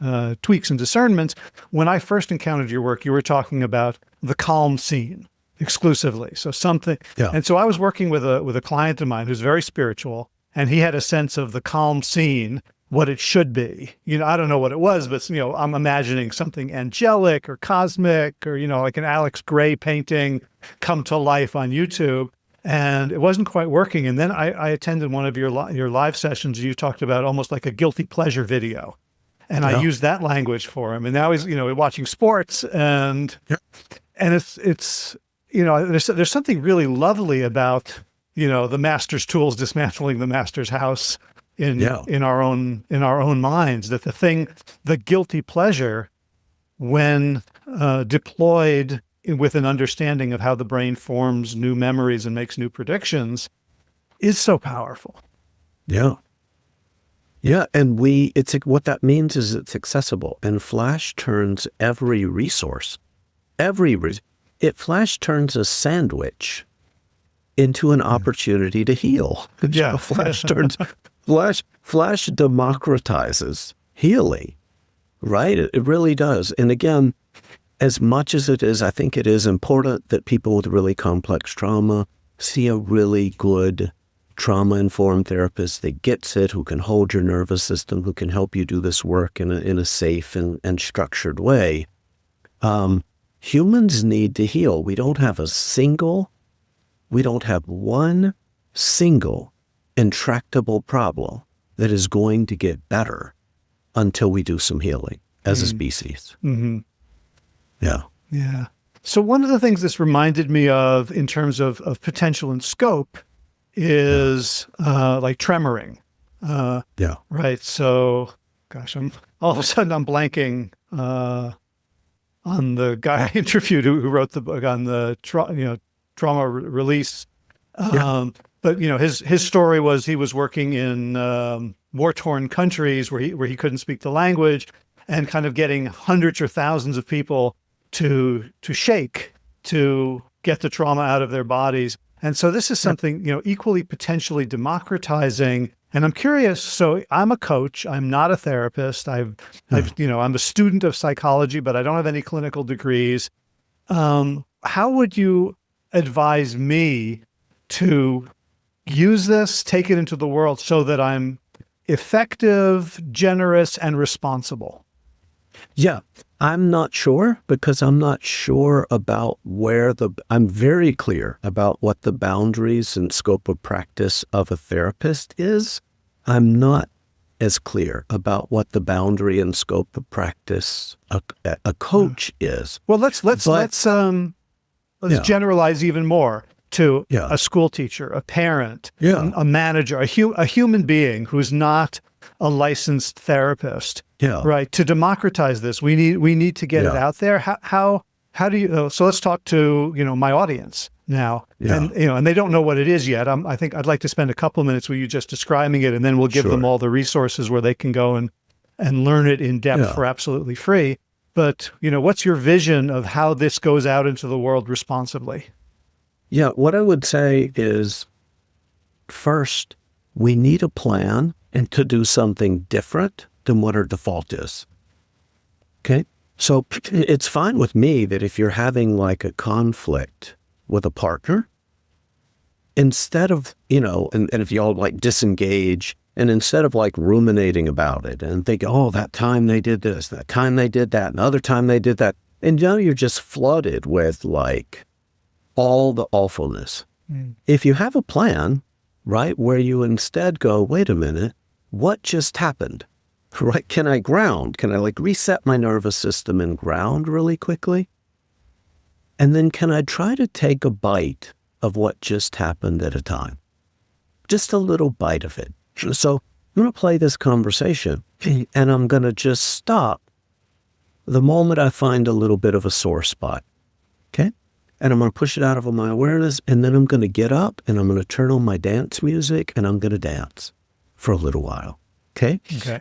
tweaks and discernments. When I first encountered your work, you were talking about the calm scene exclusively. So something, and so I was working with a client of mine who's very spiritual, and he had a sense of the calm scene, what it should be. I don't know what it was, but I'm imagining something angelic or cosmic, or like an Alex Gray painting come to life on YouTube. And it wasn't quite working. And then I attended one of your live sessions. You talked about almost like a guilty pleasure video, and I used that language for him. And now he's watching sports, and it's there's something really lovely about the master's tools dismantling the master's house in our own minds. That the guilty pleasure, when deployed with an understanding of how the brain forms new memories and makes new predictions, is so powerful. Yeah. And what that means is it's accessible. And Flash turns every resource, Flash turns a sandwich into an opportunity to heal. Yeah. Flash democratizes healing, right? It really does. And again, as much as it is, I think it is important that people with really complex trauma see a really good trauma-informed therapist that gets it, who can hold your nervous system, who can help you do this work in a safe and structured way. Humans need to heal. We don't have one single intractable problem that is going to get better until we do some healing as a species. Mm-hmm. Yeah. So one of the things this reminded me of in terms of potential and scope is like tremoring. Right. So, gosh, all of a sudden I'm blanking on the guy I interviewed who wrote the book on the trauma release. But his story was he was working in war-torn countries where he couldn't speak the language, and kind of getting hundreds or thousands of people to shake to get the trauma out of their bodies. And so this is something, equally potentially democratizing. And I'm curious, so I'm a coach, I'm not a therapist. I'm a student of psychology, but I don't have any clinical degrees. How would you advise me to use this, take it into the world so that I'm effective, generous, and responsible? Yeah, I'm not sure, because I'm not sure about I'm very clear about what the boundaries and scope of practice of a therapist is. I'm not as clear about what the boundary and scope of practice a coach is. Well, let's generalize even more to a school teacher, a parent, a manager, a human being who's not a licensed therapist. Right. To democratize this, we need to get it out there. How do you? So let's talk to my audience now, and they don't know what it is yet. I think I'd like to spend a couple of minutes with you just describing it, and then we'll give them all the resources where they can go and learn it in depth for absolutely free. But what's your vision of how this goes out into the world responsibly? Yeah, what I would say is, first, we need a plan and to do something different than what our default is. Okay? So it's fine with me that if you're having like a conflict with a partner, instead of, and if y'all like disengage, and instead of like ruminating about it and think, oh, that time they did this, that time they did that, another time they did that, and now you're just flooded with like all the awfulness. If you have a plan, right, where you instead go, wait a minute, what just happened? Right? Can I ground? Can I like reset my nervous system and ground really quickly? And then can I try to take a bite of what just happened at a time? Just a little bite of it. So I'm going to play this conversation, and I'm going to just stop the moment I find a little bit of a sore spot. Okay? And I'm going to push it out of my awareness, and then I'm going to get up, and I'm going to turn on my dance music, and I'm going to dance for a little while. Okay?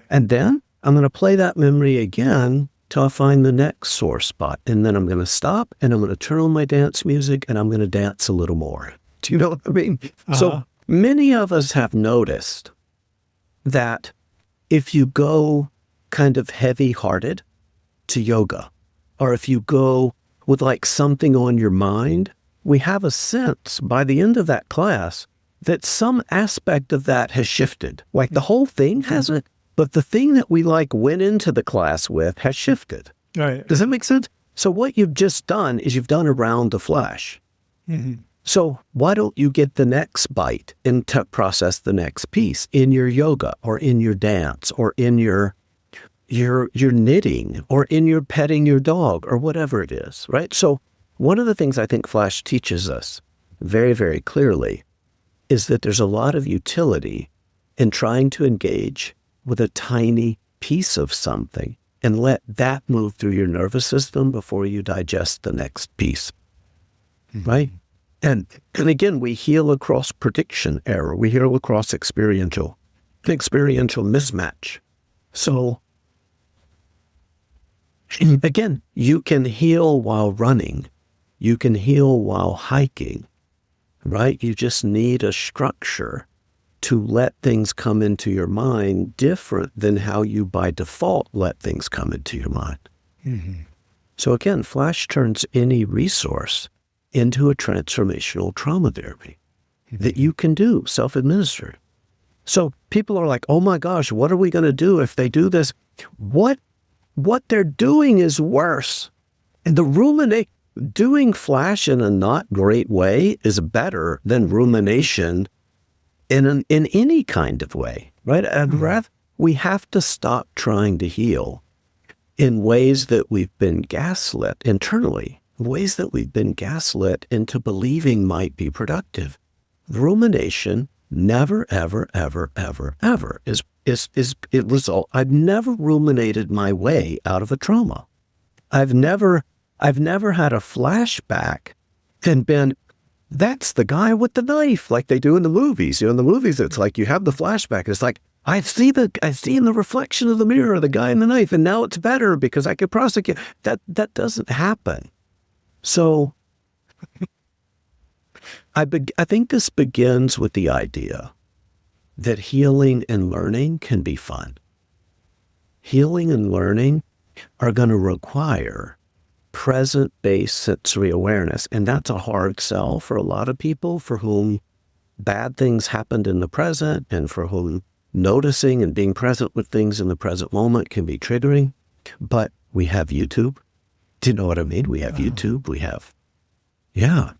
And then I'm going to play that memory again till I find the next sore spot. And then I'm going to stop, and I'm going to turn on my dance music, and I'm going to dance a little more. Do you know what I mean? So many of us have noticed that if you go kind of heavy-hearted to yoga, or if you go with like something on your mind, we have a sense by the end of that class that some aspect of that has shifted. Like the whole thing hasn't, but the thing that we like went into the class with has shifted. Right. Does that make sense? So what you've just done is you've done a round of flash. So why don't you get the next bite and process the next piece in your yoga or in your dance or in your knitting or in your petting your dog or whatever it is, right? So one of the things I think Flash teaches us very, very clearly is that there's a lot of utility in trying to engage with a tiny piece of something and let that move through your nervous system before you digest the next piece, right? And again, we heal across prediction error. We heal across experiential mismatch. So again, you can heal while running. You can heal while hiking, right? You just need a structure to let things come into your mind different than how you by default let things come into your mind. So again, Flash turns any resource into a transformational trauma therapy that you can do self-administered. So people are like, oh my gosh, what are we going to do if they do this? What they're doing is worse. And doing Flash in a not great way is better than rumination in any kind of way, right? I'd rather, we have to stop trying to heal in ways that we've been gaslit internally, ways that we've been gaslit into believing might be productive. Rumination never, ever, ever, ever, ever is it result. I've never ruminated my way out of a trauma. I've never had a flashback and been, that's the guy with the knife, like they do in the movies. You know, in the movies, it's like you have the flashback. It's like, I see in the reflection of the mirror the guy in the knife, and now it's better because I could prosecute. That doesn't happen. So I think this begins with the idea that healing and learning can be fun. Healing and learning are going to require present-based sensory awareness, and that's a hard sell for a lot of people for whom bad things happened in the present and for whom noticing and being present with things in the present moment can be triggering. But we have YouTube. Do you know what I mean? We have YouTube. We have, yeah.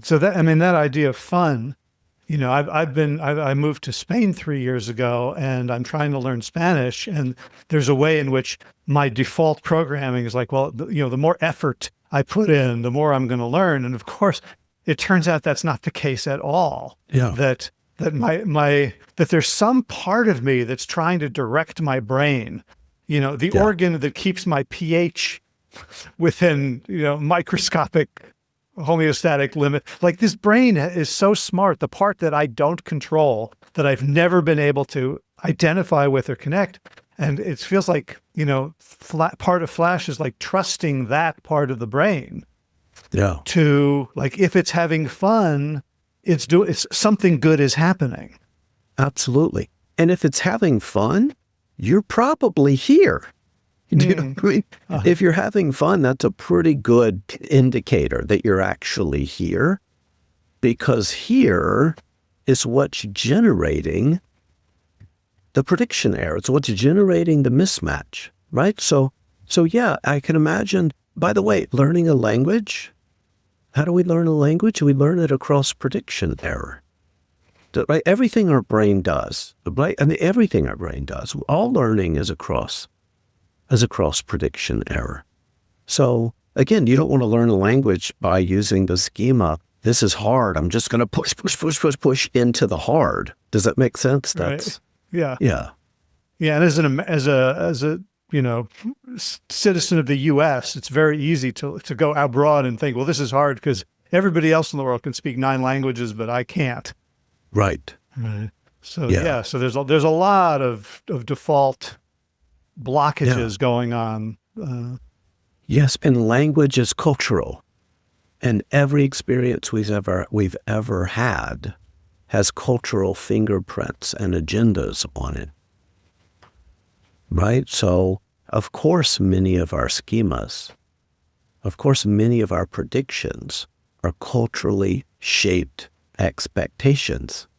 So that idea of fun, you know, I moved to Spain 3 years ago, and I'm trying to learn Spanish, and there's a way in which my default programming is like, well, the more effort I put in, the more I'm going to learn. And of course, it turns out that's not the case at all. Yeah. That there's some part of me that's trying to direct my brain, the organ that keeps my pH within, microscopic homeostatic limit. Like, this brain is so smart. The part that I don't control, that I've never been able to identify with or connect. And it feels like, part of Flash is like trusting that part of the brain. Yeah. To, like, if it's having fun, it's something good is happening. Absolutely. And if it's having fun, you're probably here. Do you know what I mean? If you're having fun, that's a pretty good indicator that you're actually here, because here is what's generating the prediction error. It's what's generating the mismatch, right? So yeah, I can imagine, by the way, learning a language. How do we learn a language? We learn it across prediction error. Right? Everything our brain does, right? I mean, everything our brain does, all learning is across as a cross-prediction error. So again, you don't want to learn a language by using the schema, this is hard, I'm just going to push into the hard. Does that make sense? Right. Yeah. Yeah. Yeah. And as a citizen of the U.S., it's very easy to go abroad and think, well, this is hard because everybody else in the world can speak 9 languages, but I can't. Right. Right. So so there's a lot of default blockages going on. Yes, and language is cultural, and every experience we've ever had has cultural fingerprints and agendas on it. Right? So, of course, many of our schemas, of course, many of our predictions are culturally shaped expectations.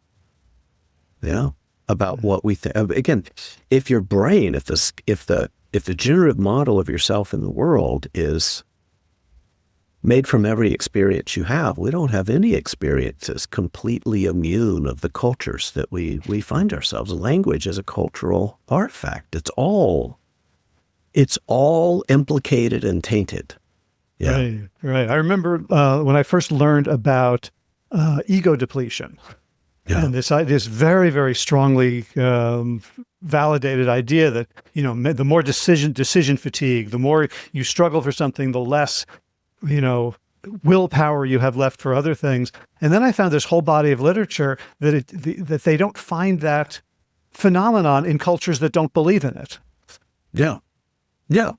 Yeah, about what we think. Again, if your brain, if the generative model of yourself in the world is made from every experience you have, we don't have any experiences completely immune of the cultures that we find ourselves. Language is a cultural artifact. It's all implicated and tainted. Yeah. Right. I remember when I first learned about ego depletion. Yeah. And this very, very strongly validated idea that, the more decision fatigue, the more you struggle for something, the less, willpower you have left for other things. And then I found this whole body of literature that that they don't find that phenomenon in cultures that don't believe in it. Yeah. Yeah.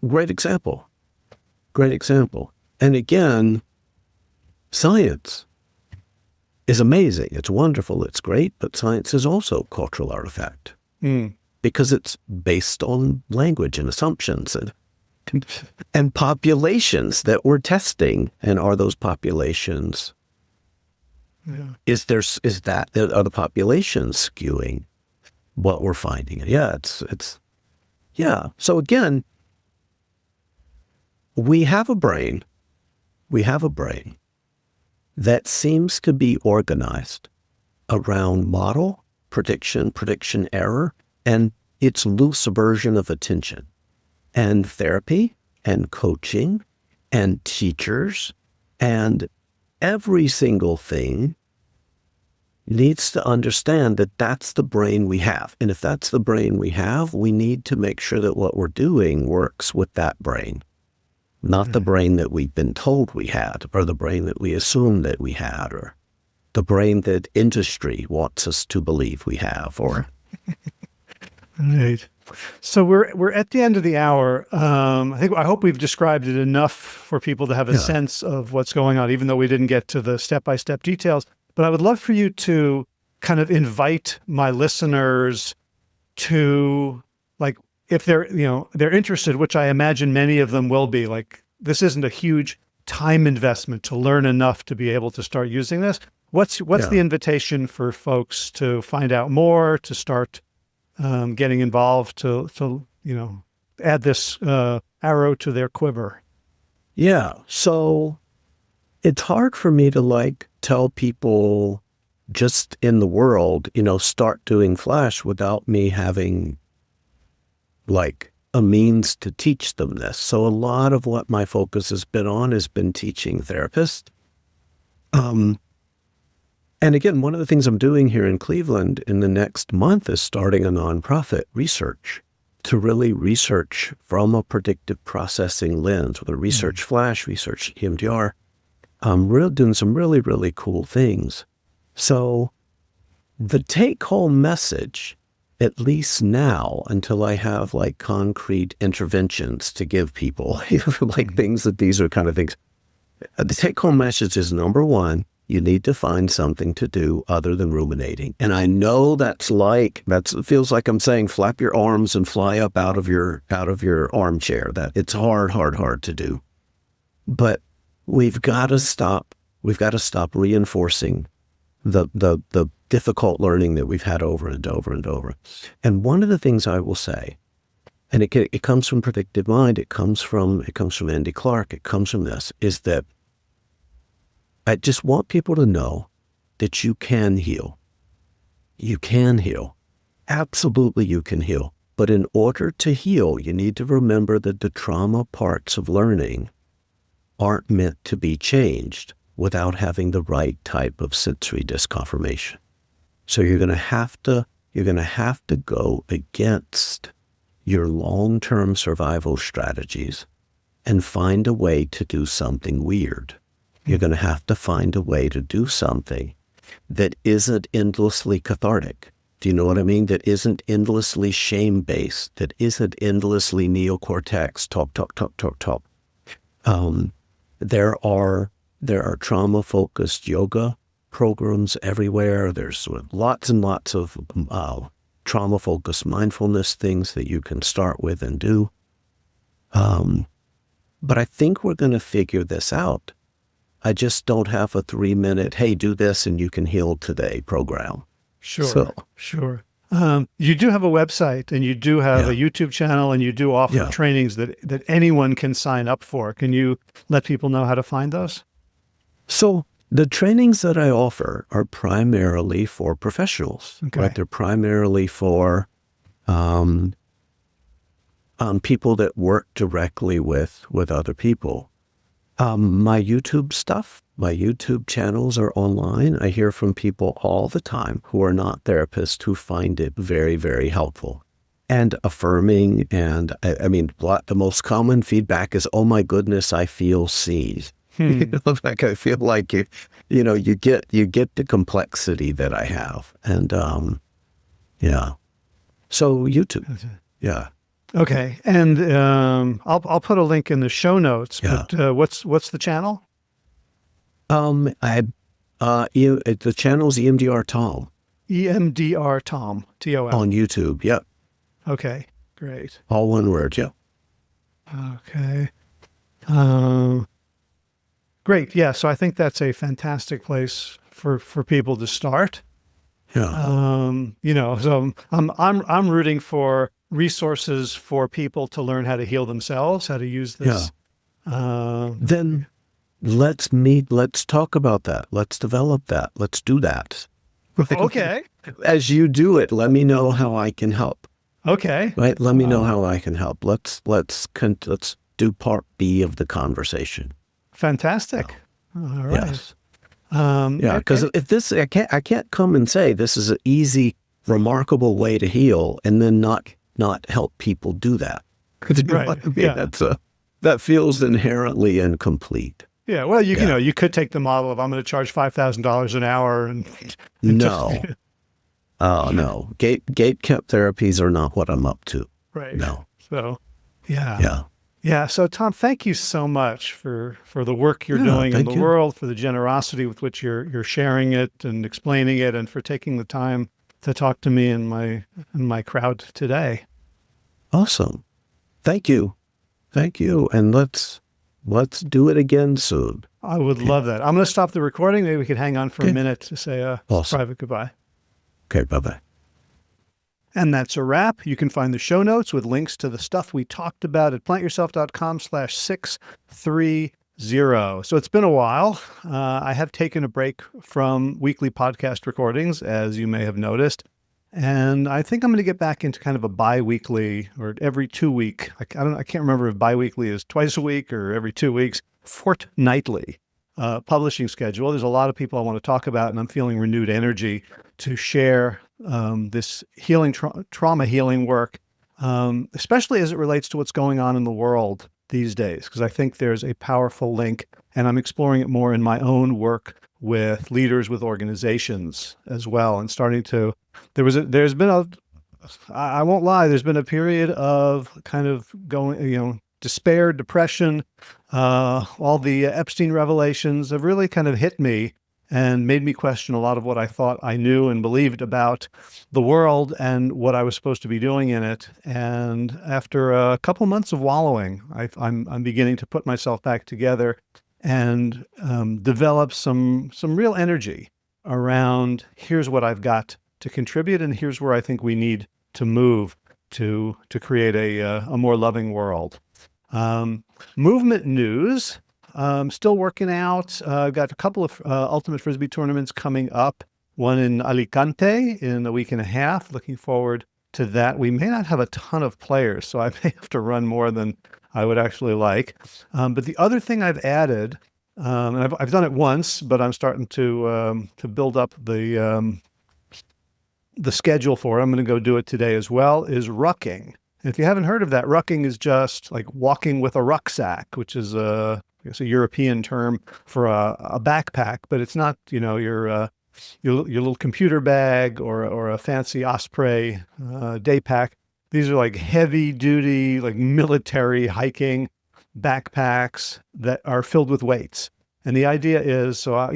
Great example. And again, science is amazing. It's wonderful. It's great. But science is also a cultural artifact because it's based on language and assumptions and populations that we're testing. And are those populations? Yeah. Are the populations skewing what we're finding? Yeah. Yeah. So again, we have a brain that seems to be organized around model, prediction error, and its loose version of attention. And therapy and coaching and teachers and every single thing needs to understand that that's the brain we have. And if that's the brain we have, we need to make sure that what we're doing works with that brain. Not the brain that we've been told we had, or the brain that we assumed that we had, or the brain that industry wants us to believe we have, or... Right. So we're at the end of the hour. I hope we've described it enough for people to have a sense of what's going on, even though we didn't get to the step-by-step details. But I would love for you to kind of invite my listeners to, like, if they're interested, which I imagine many of them will be, like, this isn't a huge time investment to learn enough to be able to start using this. What's the invitation for folks to find out more, to start getting involved, to add this arrow to their quiver? Yeah. So it's hard for me to tell people just in the world, start doing Flash without me having a means to teach them this. So a lot of what my focus has been teaching therapists. And again, one of the things I'm doing here in Cleveland in the next month is starting a nonprofit research to really research from a predictive processing lens, with a research Flash, research EMDR. We're doing some really, really cool things. So the take-home message, at least now, until I have concrete interventions to give people, things that these are kind of things. The take-home message is, number one, you need to find something to do other than ruminating. And I know that feels like I'm saying flap your arms and fly up out of your armchair. That it's hard to do. But we've got to stop reinforcing the difficult learning that we've had over and over and over. And one of the things I will say, and it comes from predictive mind, it comes from Andy Clark, it comes from this, is that I just want people to know that you can heal. You can heal. Absolutely you can heal. But in order to heal, you need to remember that the trauma parts of learning aren't meant to be changed without having the right type of sensory disconfirmation. So you're going to have to go against your long-term survival strategies and find a way to do something weird. You're going to have to find a way to do something that isn't endlessly cathartic. Do you know what I mean? That isn't endlessly shame-based, that isn't endlessly neocortex, talk. There are trauma-focused yoga programs everywhere. There's lots and lots of trauma-focused mindfulness things that you can start with and do. But I think we're going to figure this out. I just don't have a 3-minute, hey, do this and you can heal today program. Sure. You do have a website and you do have a YouTube channel and you do offer trainings that anyone can sign up for. Can you let people know how to find those? So the trainings that I offer are primarily for professionals. Okay. Right? They're primarily for people that work directly with other people. My YouTube channels are online. I hear from people all the time who are not therapists who find it very, very helpful and affirming. And I mean, the most common feedback is, "Oh my goodness, I feel seen." Like I feel like you get the complexity that I have, and So YouTube, yeah. Okay, and I'll put a link in the show notes. Yeah. But what's the channel? The channel's EMDR Tom. EMDR Tom, TOM. On YouTube. Yep. Okay, great. All one word. Yep. Okay. Great. Yeah. So I think that's a fantastic place for people to start. Yeah. So I'm rooting for resources for people to learn how to heal themselves, how to use this. Yeah. Then let's meet. Let's talk about that. Let's develop that. Let's do that. Okay. As you do it, let me know how I can help. Okay. Right. Let me know how I can help. Let's do part B of the conversation. Fantastic. All right. Yes. Because if this, I can't come and say this is an easy, remarkable way to heal, and then not help people do that. Right. That feels inherently incomplete. Yeah. Well, you could take the model of I'm going to charge $5,000 an hour and no. Oh no. Gate kept therapies are not what I'm up to. Right. No. So, yeah. So, Tom, thank you so much for the work you're doing in the world, for the generosity with which you're sharing it and explaining it, and for taking the time to talk to me and my crowd today. Awesome. Thank you. And let's do it again soon. I would love that. I'm going to stop the recording. Maybe we could hang on for a minute to say a private goodbye. Okay, bye-bye. And that's a wrap. You can find the show notes with links to the stuff we talked about at plantyourself.com/630. So it's been a while. I have taken a break from weekly podcast recordings, as you may have noticed. And I think I'm going to get back into kind of a bi-weekly or every 2 week. I can't remember if bi-weekly is twice a week or every 2 weeks, fortnightly publishing schedule. There's a lot of people I want to talk about, and I'm feeling renewed energy to share this healing, trauma healing work, especially as it relates to what's going on in the world these days, because I think there's a powerful link, and I'm exploring it more in my own work with leaders, with organizations as well, and starting to, I won't lie, there's been a period of kind of going, despair, depression, all the Epstein revelations have really kind of hit me and made me question a lot of what I thought I knew and believed about the world and what I was supposed to be doing in it. And after a couple months of wallowing, I'm beginning to put myself back together and develop some real energy around here's what I've got to contribute, and here's where I think we need to move to create a more loving world. Movement news. Still working out. I've got a couple of Ultimate Frisbee tournaments coming up. One in Alicante in a week and a half. Looking forward to that. We may not have a ton of players, so I may have to run more than I would actually like. But the other thing I've added, and I've done it once, but I'm starting to build up the schedule for it. I'm going to go do it today as well, is rucking. And if you haven't heard of that, rucking is just like walking with a rucksack, which is I guess a European term for a backpack, but it's not, your little computer bag or a fancy Osprey day pack. These are like heavy duty, like military hiking backpacks that are filled with weights. And the idea is, so I've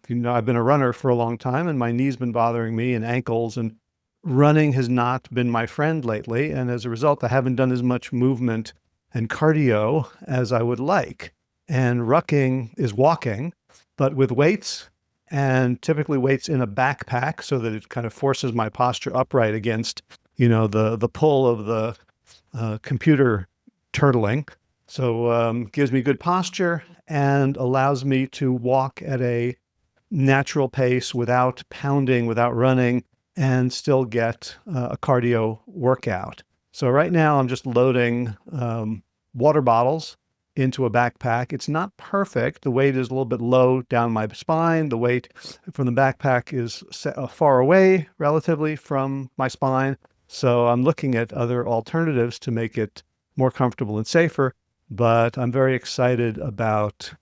been a runner for a long time, and my knee's been bothering me and ankles, and running has not been my friend lately. And as a result, I haven't done as much movement and cardio as I would like. And rucking is walking, but with weights, and typically weights in a backpack so that it kind of forces my posture upright against, the pull of the computer turtling. So gives me good posture and allows me to walk at a natural pace without pounding, without running, and still get a cardio workout. So right now I'm just loading water bottles into a backpack. It's not perfect. The weight is a little bit low down my spine. The weight from the backpack is far away relatively from my spine. So I'm looking at other alternatives to make it more comfortable and safer, but I'm very excited about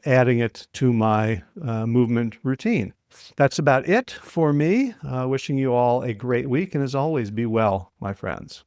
adding it to my movement routine. That's about it for me. Wishing you all a great week, and as always, be well, my friends.